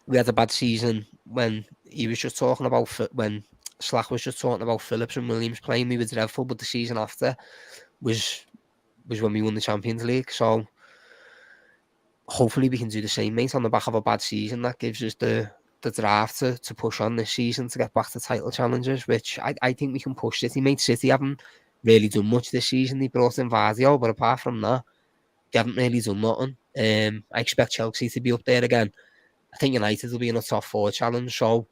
we had a bad season, when he was just talking about, when Slack was just talking about Phillips and Williams playing. We were dreadful, but the season after was when we won the Champions League. So hopefully we can do the same, mate, on the back of a bad season. That gives us the drive to push on this season to get back to title challenges, which I think we can push City, mate. City haven't really done much this season. They brought in Vardio, but apart from that, they haven't really done nothing. I expect Chelsea to be up there again. I think United will be in a top 4 challenge. So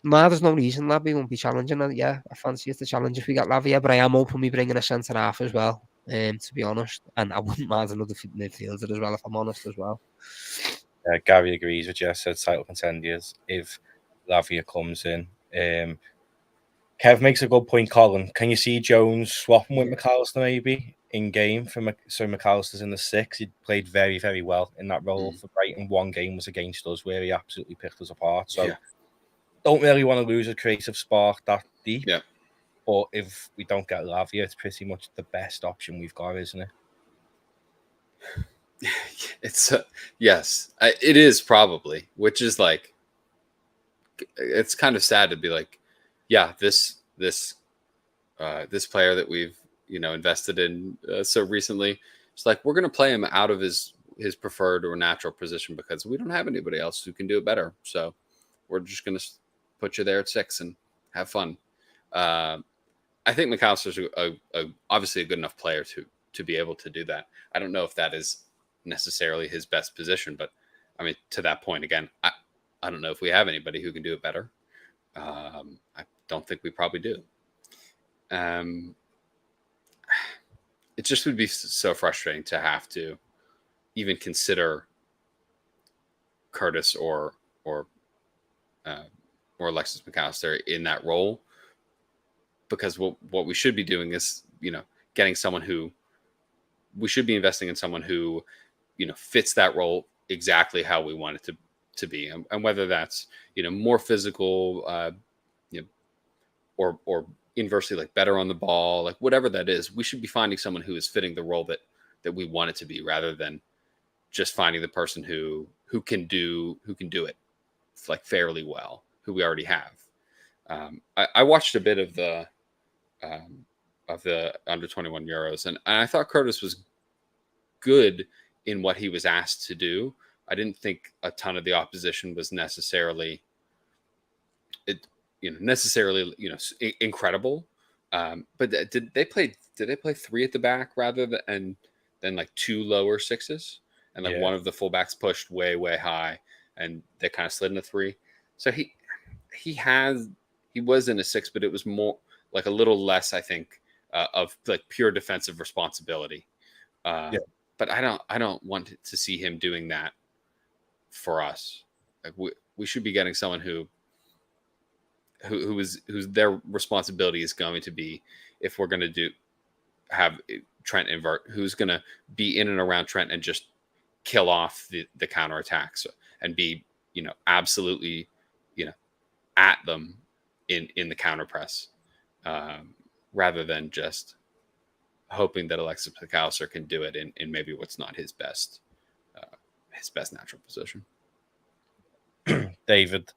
there's no reason Lavia won't be challenging. I fancy it's a challenge if we get Lavia, but I am hoping we bring in a centre half as well, to be honest. And I wouldn't mind another midfielder as well, if I'm honest as well. Gary agrees with you. Said title contenders if Lavia comes in. Kev makes a good point, Colin. Can you see Jones swapping with McAllister maybe in game? So McAllister's in the 6. He played very, very well in that role for Brighton. One game was against us where he absolutely picked us apart. So don't really want to lose a creative spark that deep. Yeah. But if we don't get Lavia, it's pretty much the best option we've got, isn't it? It's yes, it is probably, which is like, it's kind of sad to be like, yeah, this player that we've invested in so recently. It's like, we're going to play him out of his preferred or natural position because we don't have anybody else who can do it better. So we're just going to put you there at 6 and have fun. I think McAllister's obviously a good enough player to be able to do that. I don't know if that is necessarily his best position, but I mean, to that point, again, I don't know if we have anybody who can do it better. I don't think we probably do. It just would be so frustrating to have to even consider Curtis or Alexis McAllister in that role, because what we should be doing is, getting someone who we should be investing in, someone who, fits that role exactly how we want it to be. And whether that's, more physical, or inversely, like better on the ball, like whatever that is, we should be finding someone who is fitting the role that we want it to be, rather than just finding the person who can do it like fairly well, who we already have. I watched a bit of the under 21 Euros, and I thought Curtis was good in what he was asked to do. I didn't think a ton of the opposition was necessarily incredible. But did they play 3 at the back rather than like 2 lower 6s, and like one of the fullbacks pushed way high, and they kind of slid into 3. So he was in a 6, but it was more like a little less, I think, of like pure defensive responsibility. But I don't want to see him doing that for us. Like we should be getting someone whose their responsibility is going to be, if we're going to have Trent invert, who's going to be in and around Trent and just kill off the counterattacks and be, absolutely, at them in the counter press, rather than just hoping that Alexis McAllister can do it in maybe what's not his best natural position. David,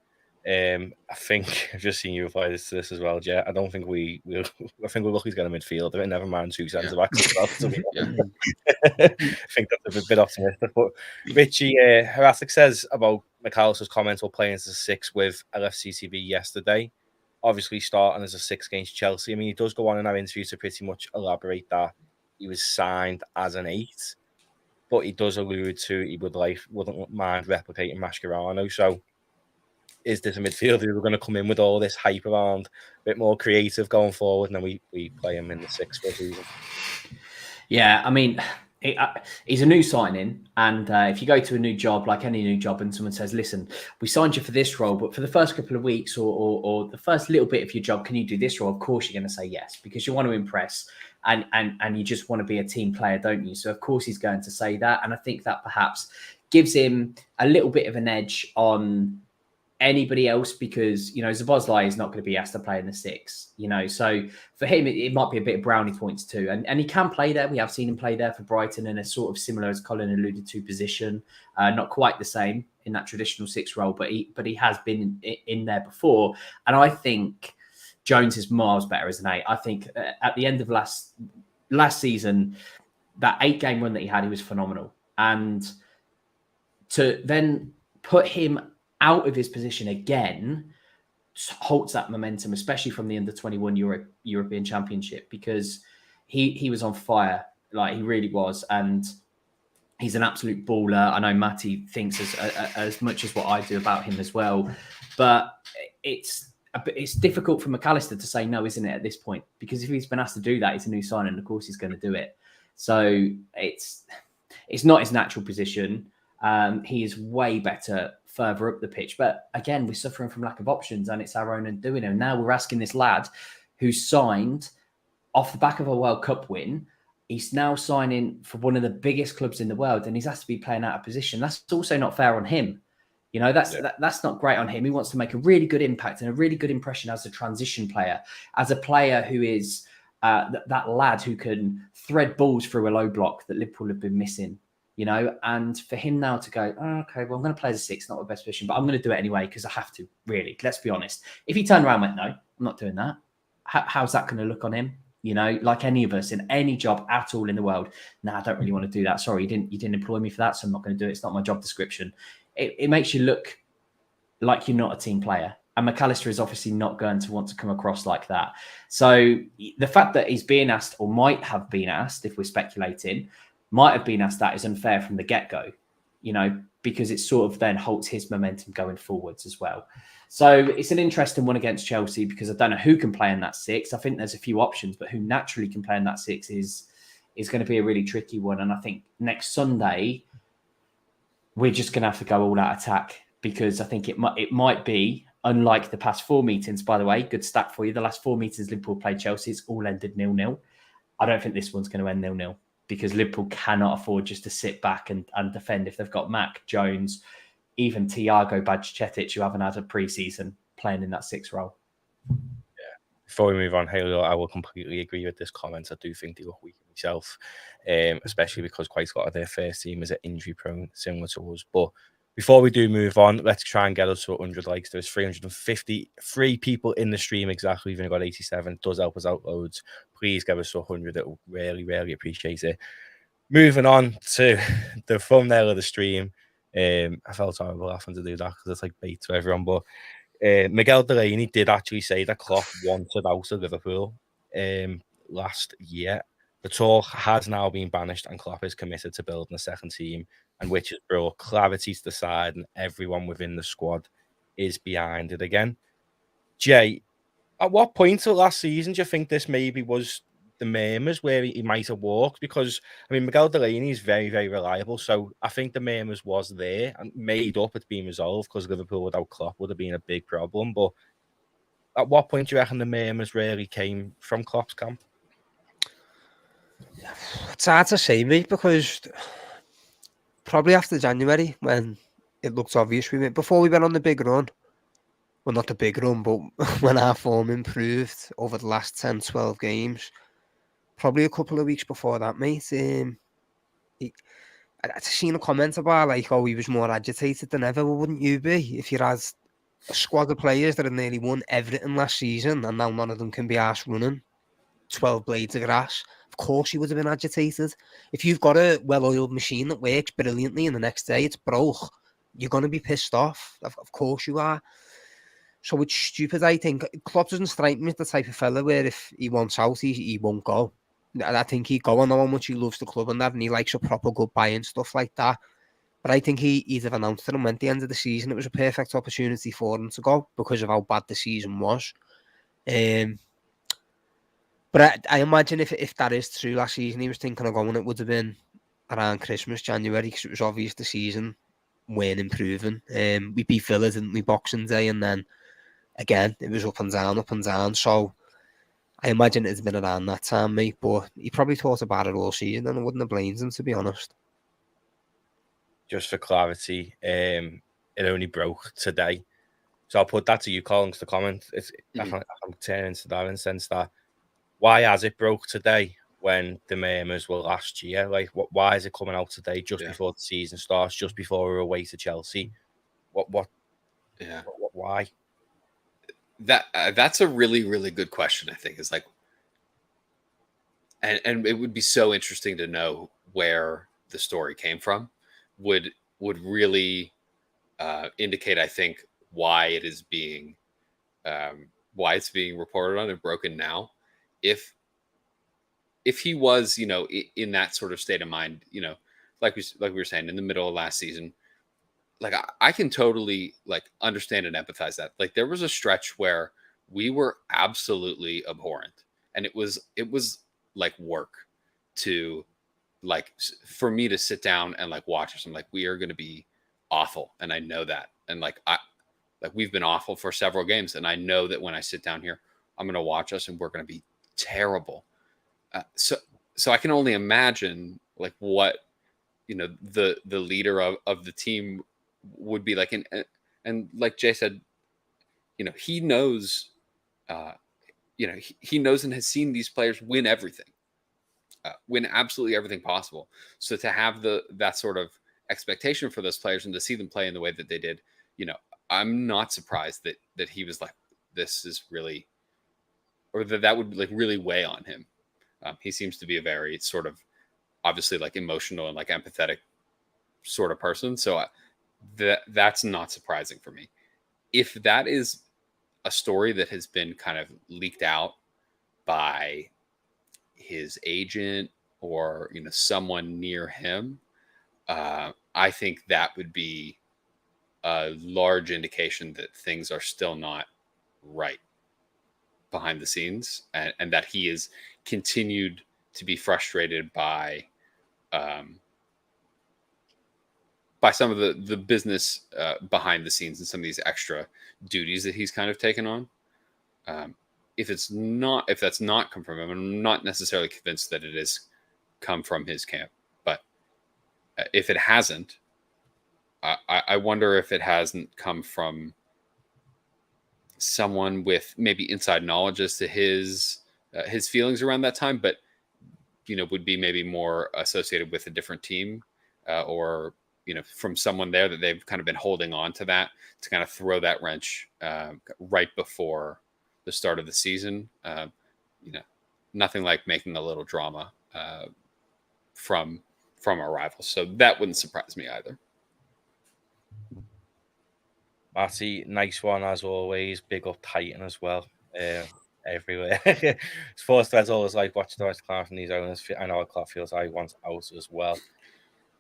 I think I've just seen you apply this to this as well, Jet. I don't think I think we're lucky to get a midfielder, never mind 2 centre backs as well. I think that's a bit optimistic. But Richie Harasik says about McAllister's comments while playing as a 6 with LFCCB yesterday, obviously starting as a 6 against Chelsea. I mean, he does go on in our interview to pretty much elaborate that he was signed as an 8, but he does allude to he wouldn't mind replicating Mascherano. So is this a midfielder who are going to come in with all this hype around, a bit more creative going forward, and then we play him in the 6 for a season? Yeah, I mean, he's a new signing, and if you go to a new job, like any new job, and someone says, listen, we signed you for this role, but for the first couple of weeks or the first little bit of your job, can you do this role? Of course you're going to say yes, because you want to impress, and you just want to be a team player, don't you? So of course he's going to say that, and I think that perhaps gives him a little bit of an edge on anybody else, because Szoboszlai is not going to be asked to play in the 6, so for him it might be a bit of brownie points too, and he can play there. We have seen him play there for Brighton in a sort of similar, as Colin alluded to, position, not quite the same in that traditional 6 role, but he has been in there before, and I think Jones is miles better as an 8. I think at the end of last season, that 8-game run that he had, he was phenomenal, and to then put him out of his position again halts that momentum, especially from the under-21 European Championship, because he was on fire, like he really was, and he's an absolute baller. I know Matty thinks as much as what I do about him as well, but it's difficult for McAllister to say no, isn't it, at this point? Because if he's been asked to do that, it's a new signing, and of course he's going to do it. So it's not his natural position. He is way better further up the pitch. But again, we're suffering from lack of options, and it's our own undoing. And now we're asking this lad who's signed off the back of a World Cup win. He's now signing for one of the biggest clubs in the world, and he's asked to be playing out of position. That's also not fair on him. That's not great on him. He wants to make a really good impact and a really good impression as a transition player, as a player who is that lad who can thread balls through a low block that Liverpool have been missing. And for him now to go, okay, well, I'm going to play as a 6, not the best position, but I'm going to do it anyway because I have to, really. Let's be honest. If he turned around and went, no, I'm not doing that, how's that going to look on him? You know, like any of us in any job at all in the world. No, I don't really want to do that. Sorry, you didn't employ me for that, so I'm not going to do it. It's not my job description. It makes you look like you're not a team player. And McAllister is obviously not going to want to come across like that. So the fact that he's being asked, or might have been asked, if we're speculating, might have been asked, that is unfair from the get-go, you know, because it sort of then halts his momentum going forwards as well. So it's an interesting one against Chelsea, because I don't know who can play in that 6. I think there's a few options, but who naturally can play in that 6 is going to be a really tricky one. And I think next Sunday, we're just going to have to go all out attack, because I think it might be, unlike the past 4 meetings, by the way, good stat for you, the last 4 meetings Liverpool played Chelsea, it's all ended 0-0. I don't think this one's going to end 0-0, because Liverpool cannot afford just to sit back and defend if they've got Mac, Jones, even Thiago Bajcetic, who haven't had a pre-season, playing in that 6 role. Yeah. Before we move on, Haley, I will completely agree with this comment. I do think they look weak myself, especially because quite a lot of their first team is injury prone, similar to us. But before we do move on, let's try and get us to 100 likes. There's 353 people in the stream exactly. We've only got 87. It does help us out loads. Please give us to 100. It will really, really appreciate it. Moving on to the thumbnail of the stream. I felt horrible having to do that because it's like bait to everyone. But Miguel Delaney did actually say that Klopp wanted out of Liverpool last year. The talk has now been banished, and Klopp is committed to building a second team, and which has brought clarity to the side, and everyone within the squad is behind it again. Jay, at what point of last season do you think this maybe was the murmurs where he might have walked? Because, I mean, Miguel Delaney is very, very reliable, so I think the murmurs was there and made up. It's been resolved, because Liverpool without Klopp would have been a big problem. But at what point do you reckon the murmurs really came from Klopp's camp? It's hard to say, mate, because probably after January, when it looked obvious, before we went on the big run. Well, not the big run, but when our form improved over the last 10, 12 games, probably a couple of weeks before that, mate. I'd seen a comment about, like, oh, he was more agitated than ever. Well, wouldn't you be if you had a squad of players that had nearly won everything last season, and now none of them can be arsed running 12 blades of grass? Of course you would have been agitated. If you've got a well-oiled machine that works brilliantly and the next day it's broke, you're going to be pissed off. Of course you are. So it's stupid, I think. Klopp doesn't strike me as the type of fella where if he wants out, he won't go. I think he'd go. I know how much he loves the club and that, and he likes a proper goodbye and stuff like that. But I think he'd have announced it, and when at the end of the season, it was a perfect opportunity for him to go because of how bad the season was. But I imagine if that is true, last season he was thinking of going, it would have been around Christmas, January, because it was obvious the season weren't improving. We beat Villa, didn't we, Boxing Day, and then again, it was up and down. So I imagine it's been around that time, mate. But he probably thought about it all season, and I wouldn't have blamed him, to be honest. Just for clarity, it only broke today. So I'll put that to you, Colin, because the comment, I'm turning to that in the sense that, why has it broke today when the murmurs were last year? Like, why is it coming out today, just before the season starts, just before we're away to Chelsea? Why? That's a really, really good question, I think. Is like, and it would be so interesting to know where the story came from. Would really indicate, I think, why it is being why it's being reported on and broken now. If he was, in that sort of state of mind, like we were saying, in the middle of last season, like I can totally understand and empathize that. Like, there was a stretch where we were absolutely abhorrent, and it was like work to for me to sit down and watch us. I'm like, we are going to be awful, and I know that, and we've been awful for several games, and I know that when I sit down here, I'm going to watch us, and we're going to be terrible. So I can only imagine what the leader of the team would be like, and like Jay said, he knows, he knows and has seen these players win everything, win absolutely everything possible. So to have that sort of expectation for those players and to see them play in the way that they did, I'm not surprised that he was like, this is really, or that would really weigh on him. He seems to be a very sort of obviously like emotional and like empathetic sort of person. So that's not surprising for me. If that is a story that has been kind of leaked out by his agent or, you know, someone near him, I think that would be a large indication that things are still not right behind the scenes, and that he is continued to be frustrated by some of the business behind the scenes and some of these extra duties that he's kind of taken on. If that's not come from him, I'm not necessarily convinced that it is come from his camp. But if it hasn't, I wonder if it hasn't come from someone with maybe inside knowledge as to his feelings around that time, but you know, would be maybe more associated with a different team, or you know, from someone there that they've kind of been holding on to that to kind of throw that wrench right before the start of the season. You know, nothing like making a little drama from our rivals. So that wouldn't surprise me either. Matty, nice one as always. Big up Titan as well. Everywhere. Sports threads always like watching the rest of these owners. I know how Klopp feels. I want out as well.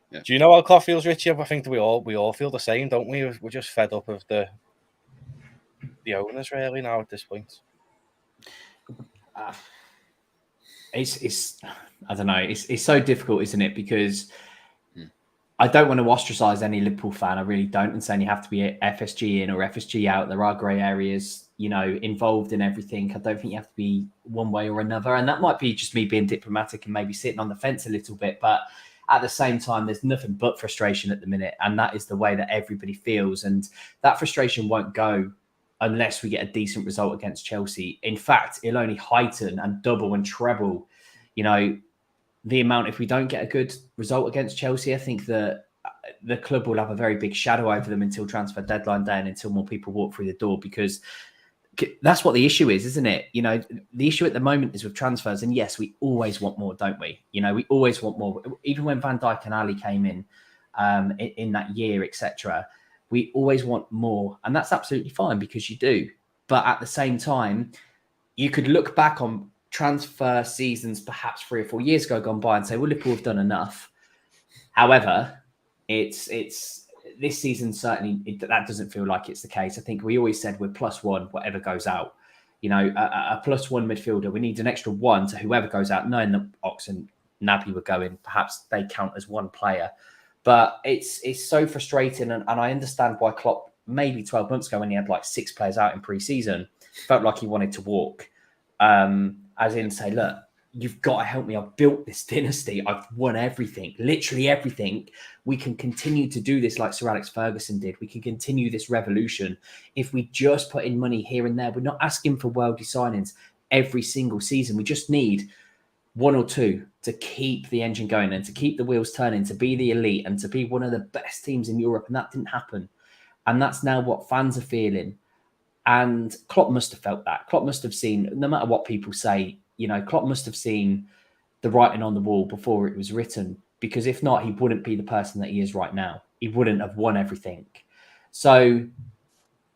Yeah. Do you know how Klopp feels, Richie? I think that we all feel the same, don't we? We're just fed up of the owners really now at this point. It's I don't know. It's so difficult, isn't it? Because I don't want to ostracize any Liverpool fan. I really don't, and saying you have to be FSG in or FSG out. There are grey areas, you know, involved in everything. I don't think you have to be one way or another. And that might be just me being diplomatic and maybe sitting on the fence a little bit. But at the same time, there's nothing but frustration at the minute. And that is the way that everybody feels. And that frustration won't go unless we get a decent result against Chelsea. In fact, it'll only heighten and double and treble, you know, the amount. If we don't get a good result against Chelsea, I think that the club will have a very big shadow over them until transfer deadline day and until more people walk through the door, because that's what the issue is, isn't it? You know, the issue at the moment is with transfers. And yes, we always want more, don't we? You know, we always want more. Even when Van Dijk and Ali came in that year, etc., we always want more. And that's absolutely fine, because you do. But at the same time, you could look back on transfer seasons perhaps 3 or 4 years ago gone by and say, well, Liverpool have done enough. However, it's this season, certainly that doesn't feel like it's the case. I think we always said we're +1, whatever goes out. You know, a +1 midfielder, we need an extra 1 to whoever goes out, knowing that Ox and Naby were going. Perhaps they count as one player. But it's so frustrating. And I understand why Klopp, maybe 12 months ago when he had like 6 players out in pre-season, felt like he wanted to walk. As in say, look, you've got to help me. I've built this dynasty. I've won everything, literally everything. We can continue to do this like Sir Alex Ferguson did. We can continue this revolution if we just put in money here and there. We're not asking for worldly signings every single season. We just need 1 or 2 to keep the engine going and to keep the wheels turning, to be the elite and to be one of the best teams in Europe. And that didn't happen. And that's now what fans are feeling. And Klopp must have felt that. Klopp must have seen, no matter what people say, you know, Klopp must have seen the writing on the wall before it was written, because if not, he wouldn't be the person that he is right now. He wouldn't have won everything. So,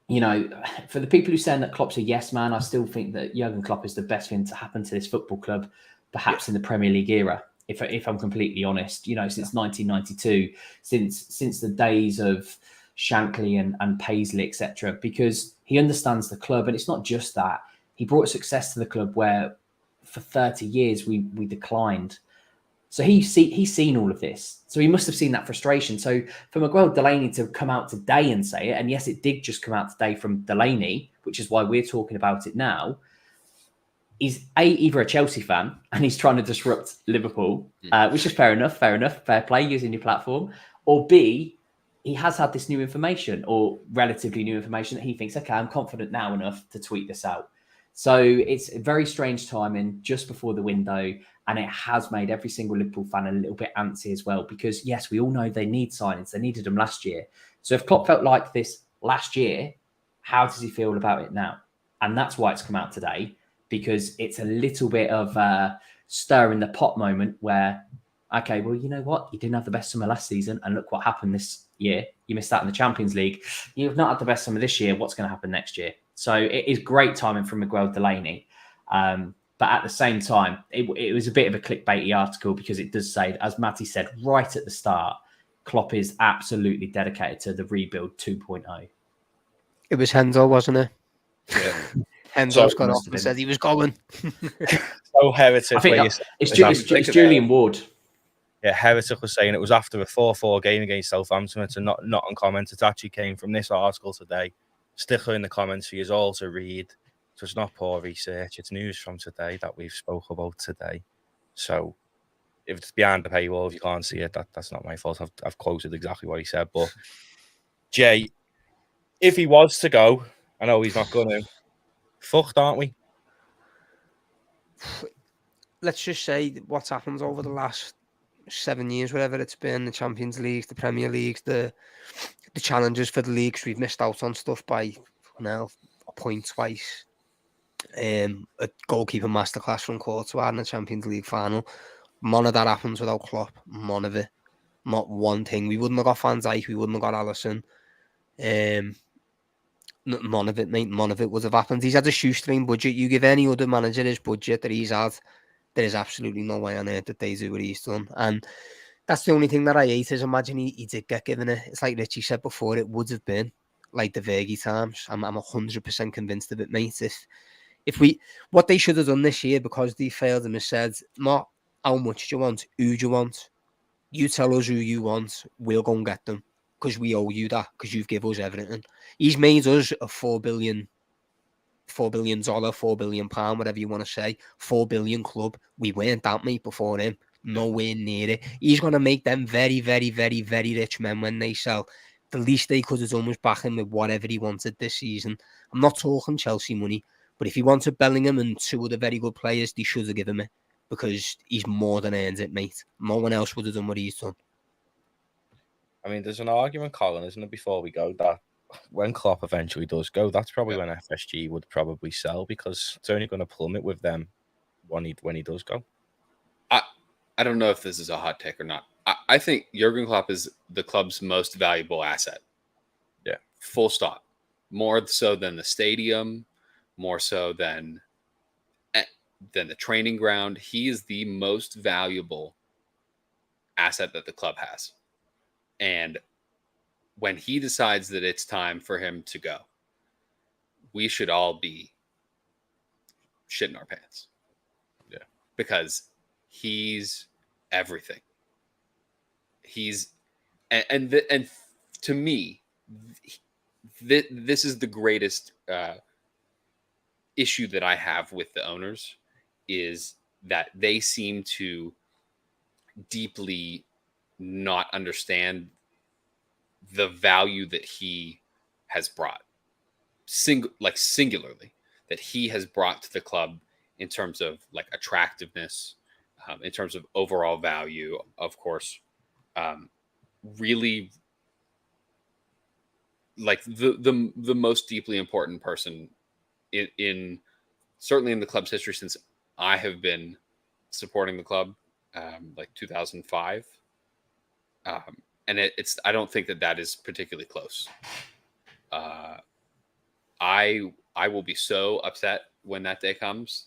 you know, for the people who are saying that Klopp's a yes man, I still think that Jurgen Klopp is the best thing to happen to this football club, perhaps in the Premier League era, if I'm completely honest. You know, since 1992, since the days of Shankly and Paisley, etc., because he understands the club. And it's not just that. He brought success to the club where for 30 years we declined. So he's seen all of this. So he must have seen that frustration. So for Miguel Delaney to come out today and say it, and yes, it did just come out today from Delaney, which is why we're talking about it now, he's either a Chelsea fan and he's trying to disrupt Liverpool, which is fair enough, fair play, using your platform, or B, he has had this new information, or relatively new information, that he thinks, okay, I'm confident now enough to tweet this out. So it's a very strange timing just before the window, and it has made every single Liverpool fan a little bit antsy as well, because yes, we all know they need signings. They needed them last year. So if Klopp felt like this last year, how does he feel about it now? And that's why it's come out today, because it's a little bit of stirring the pot moment where, okay, well, you know what? You didn't have the best summer last season, and look what happened this year. You missed out in the Champions League. You've not had the best summer this year. What's going to happen next year? So it is great timing from Miguel Delaney. But at the same time, it was a bit of a clickbaity article because it does say, as Matty said right at the start, Klopp is absolutely dedicated to the rebuild 2.0. It was Hendo, wasn't it? Yeah. Hendo's got off and said he was going. So heretic. I think it's Julian Ward. Yeah, Heretic was saying it was after a 4-4 game against Southampton. It's not on comment. It actually came from this article today. Sticker in the comments for you all to read. So it's not poor research. It's news from today that we've spoke about today. So if it's behind the paywall, if you can't see it, that's not my fault. I've quoted exactly what he said. But Jay, if he was to go, I know he's not going to. Fucked, aren't we? Let's just say what's happened over the last 7 years, whatever it's been, the Champions League, the Premier League, the challenges for the leagues. We've missed out on stuff by now a point twice. A goalkeeper masterclass from Courtois in the Champions League final. None of that happens without Klopp. None of it. Not one thing. We wouldn't have got Van Dijk. We wouldn't have got Alisson. None of it, mate. None of it would have happened. He's had a shoestring budget. You give any other manager his budget that he's had, there is absolutely no way on earth that they do what he's done. And that's the only thing that I hate is imagine he did get given it. It's like Richie said before, it would have been like the Fergie times. I'm 100% convinced of it, mate. What they should have done this year, because they failed him, is said, not how much do you want, who do you want? You tell us who you want, we'll go and get them, because we owe you that, because you've given us everything. He's made us a $4 billion, $4 billion, whatever you want to say, 4 billion club. We weren't that, mate, before him. Nowhere near it. He's going to make them very, very, very, very rich men when they sell. The least they could have done was back him with whatever he wanted this season. I'm not talking Chelsea money, but if he wanted Bellingham and 2 other very good players, they should have given him it, because he's more than earned it, mate. No one else would have done what he's done. I mean, there's an argument, Colin, isn't it, before we go, that when Klopp eventually does go, that's probably when FSG would probably sell, because it's only going to plummet with them when he does go. I don't know if this is a hot take or not. I think Jurgen Klopp is the club's most valuable asset. Yeah. Full stop. More so than the stadium, more so than the training ground. He is the most valuable asset that the club has. And when he decides that it's time for him to go, we should all be shitting our pants. Yeah. Because he's everything. And to me, this is the greatest issue that I have with the owners, is that they seem to deeply not understand the value that he has brought, singularly, that he has brought to the club in terms of like attractiveness, in terms of overall value, of course, really like the most deeply important person in certainly in the club's history since I have been supporting the club, like 2005. And I don't think that is particularly close. I will be so upset when that day comes.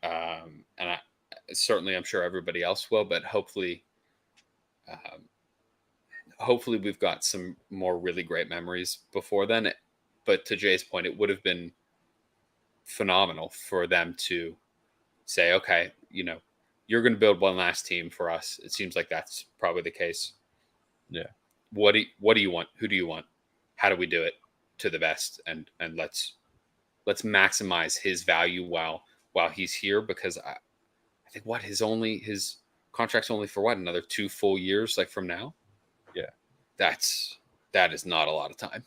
And I'm sure everybody else will, but hopefully we've got some more really great memories before then. But to Jay's point, it would have been phenomenal for them to say, okay, you're going to build one last team for us. It seems like that's probably the case. Yeah. What do you want? Who do you want? How do we do it to the best? And let's maximize his value while he's here, because I think his contract's only for another 2 full years, like from now. Yeah. That is not a lot of time.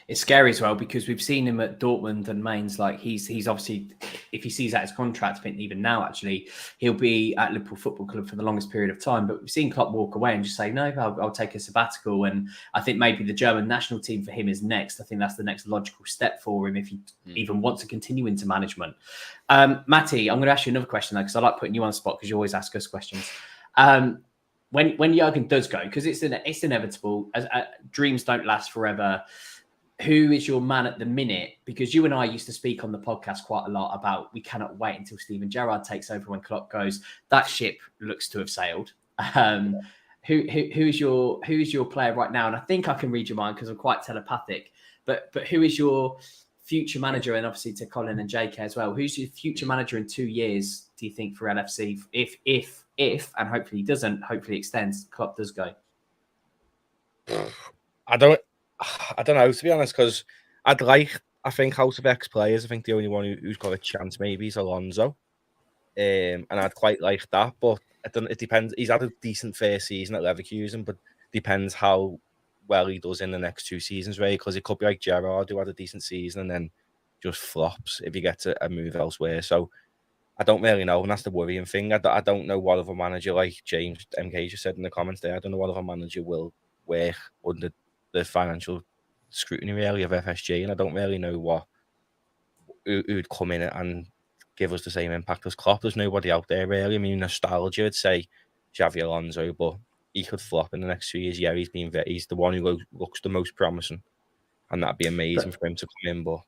It's scary as well, because we've seen him at Dortmund and Mainz. Like he's obviously if he sees out his contract, I think even now, actually, he'll be at Liverpool Football Club for the longest period of time. But we've seen Klopp walk away and just say, no, I'll take a sabbatical. And I think maybe the German national team for him is next. I think that's the next logical step for him if he even wants to continue into management. Matty, I'm going to ask you another question, though, because I like putting you on the spot because you always ask us questions. When Jurgen does go, because it's inevitable, dreams don't last forever. Who is your man at the minute? Because you and I used to speak on the podcast quite a lot about we cannot wait until Steven Gerrard takes over when Klopp goes. That ship looks to have sailed. Who is your player right now? And I think I can read your mind because I'm quite telepathic. But who is your future manager? And obviously to Colin and JK as well. Who's your future manager in 2 years? Do you think for LFC? If and hopefully he doesn't, hopefully extends, Klopp does go. I don't know, to be honest, because I think out of ex-players, I think the only one who's got a chance maybe is Alonso. And I'd quite like that, but it depends. He's had a decent first season at Leverkusen, but depends how well he does in the next 2 seasons, really, because it could be like Gerrard, who had a decent season and then just flops if he gets a move elsewhere. So I don't really know, and that's the worrying thing. I don't know what other manager, like James MK just said in the comments there, I don't know what other manager will work under the financial scrutiny really of FSG, and I don't really know who'd come in and give us the same impact as Klopp. There's nobody out there really. I mean, nostalgia would say Xavi Alonso, but he could flop in the next 2 years. Yeah, he's the one who looks the most promising, and that'd be amazing for him to come in. But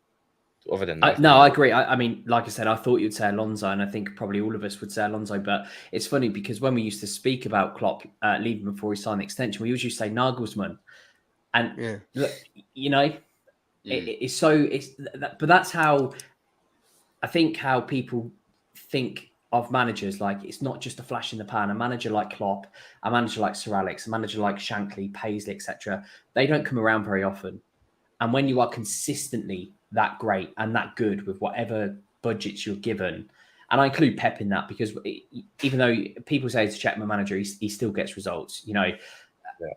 other than that, I agree. I mean, like I said, I thought you'd say Alonso, and I think probably all of us would say Alonso. But it's funny because when we used to speak about Klopp leaving before he signed the extension, we usually say Nagelsmann. And look, you know, but that's how I think how people think of managers. Like, it's not just a flash in the pan. A manager like Klopp, a manager like Sir Alex, a manager like Shankly, Paisley, etc. They don't come around very often. And when you are consistently that great and that good with whatever budgets you're given, and I include Pep in that because even though people say to check my manager, he still gets results. You know,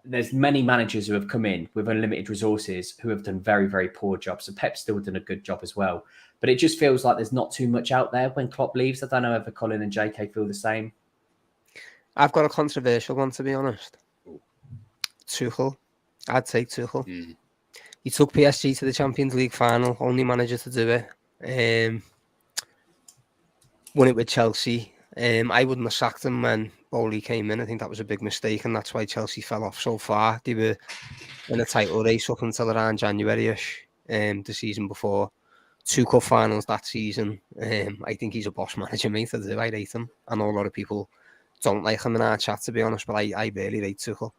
there's many managers who have come in with unlimited resources who have done very, very poor jobs. So Pep's still done a good job as well. But it just feels like there's not too much out there when Klopp leaves. I don't know if Colin and JK feel the same. I've got a controversial one, to be honest. Tuchel. I'd take Tuchel. He took PSG to the Champions League final, only manager to do it. Won it with Chelsea. I wouldn't have sacked him when Bowley came in. I think that was a big mistake, and that's why Chelsea fell off so far. They were in a title race up until around January-ish, the season before. 2 cup finals that season. I think he's a boss manager, mate. I rate him. I know a lot of people don't like him in our chat, to be honest, but I really rate Tuchel.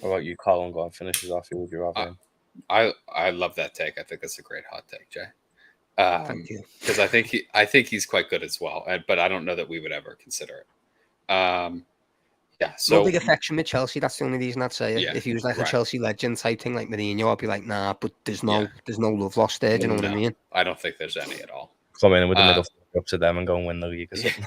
What about you, Colin? Go and finishes off. Who would you have? I love that take. I think that's a great hot take, Jay. Thank you. Because I think he's quite good as well, but I don't know that we would ever consider it. So no big affection with Chelsea. That's the only reason I'd say it. If he was like a Chelsea legend type thing, like Mourinho, I'd be like, nah. But there's no love lost there. Do you know what I mean? I don't think there's any at all. Come in with the middle up to them and go and win the league or something.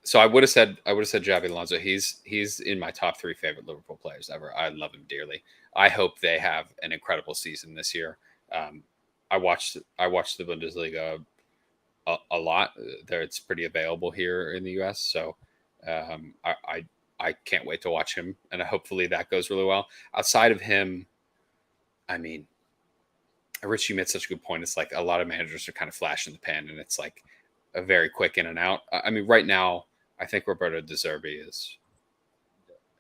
So I would have said Xabi Alonso. He's in my top 3 favorite Liverpool players ever. I love him dearly. I hope they have an incredible season this year. I watched the Bundesliga a lot. It's pretty available here in the US, so I can't wait to watch him, and hopefully that goes really well. Outside of him, I mean, Richie made such a good point. It's like a lot of managers are kind of flash in the pan, and it's like a very quick in and out. I mean, right now, I think Roberto De Zerbi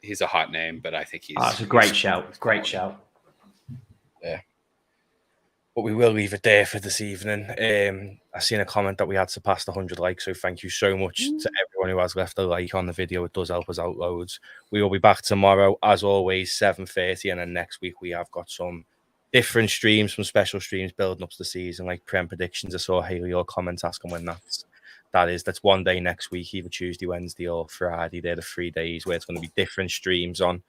he's a hot name, but I think it's a great shout. Great shout. Yeah. But we will leave it there for this evening. I've seen a comment that we had surpassed 100 likes, so thank you so much to everyone who has left a like on the video. It does help us out loads. We will be back tomorrow, as always, 7:30, and then next week we have got some different streams, some special streams building up to the season, like Prem predictions. I saw Haley your comments asking when that's one day next week, either Tuesday, Wednesday, or Friday. They're the 3 days where it's going to be different streams on,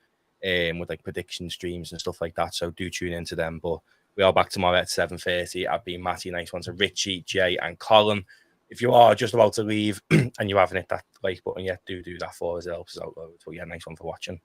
with like prediction streams and stuff like that. So do tune into them. But we are back tomorrow at 7:30. I've been Matty. Nice one to Richie, Jay, and Colin. If you are just about to leave and you haven't hit that like button yet, do that for us. It helps us out loads. But yeah, nice one for watching.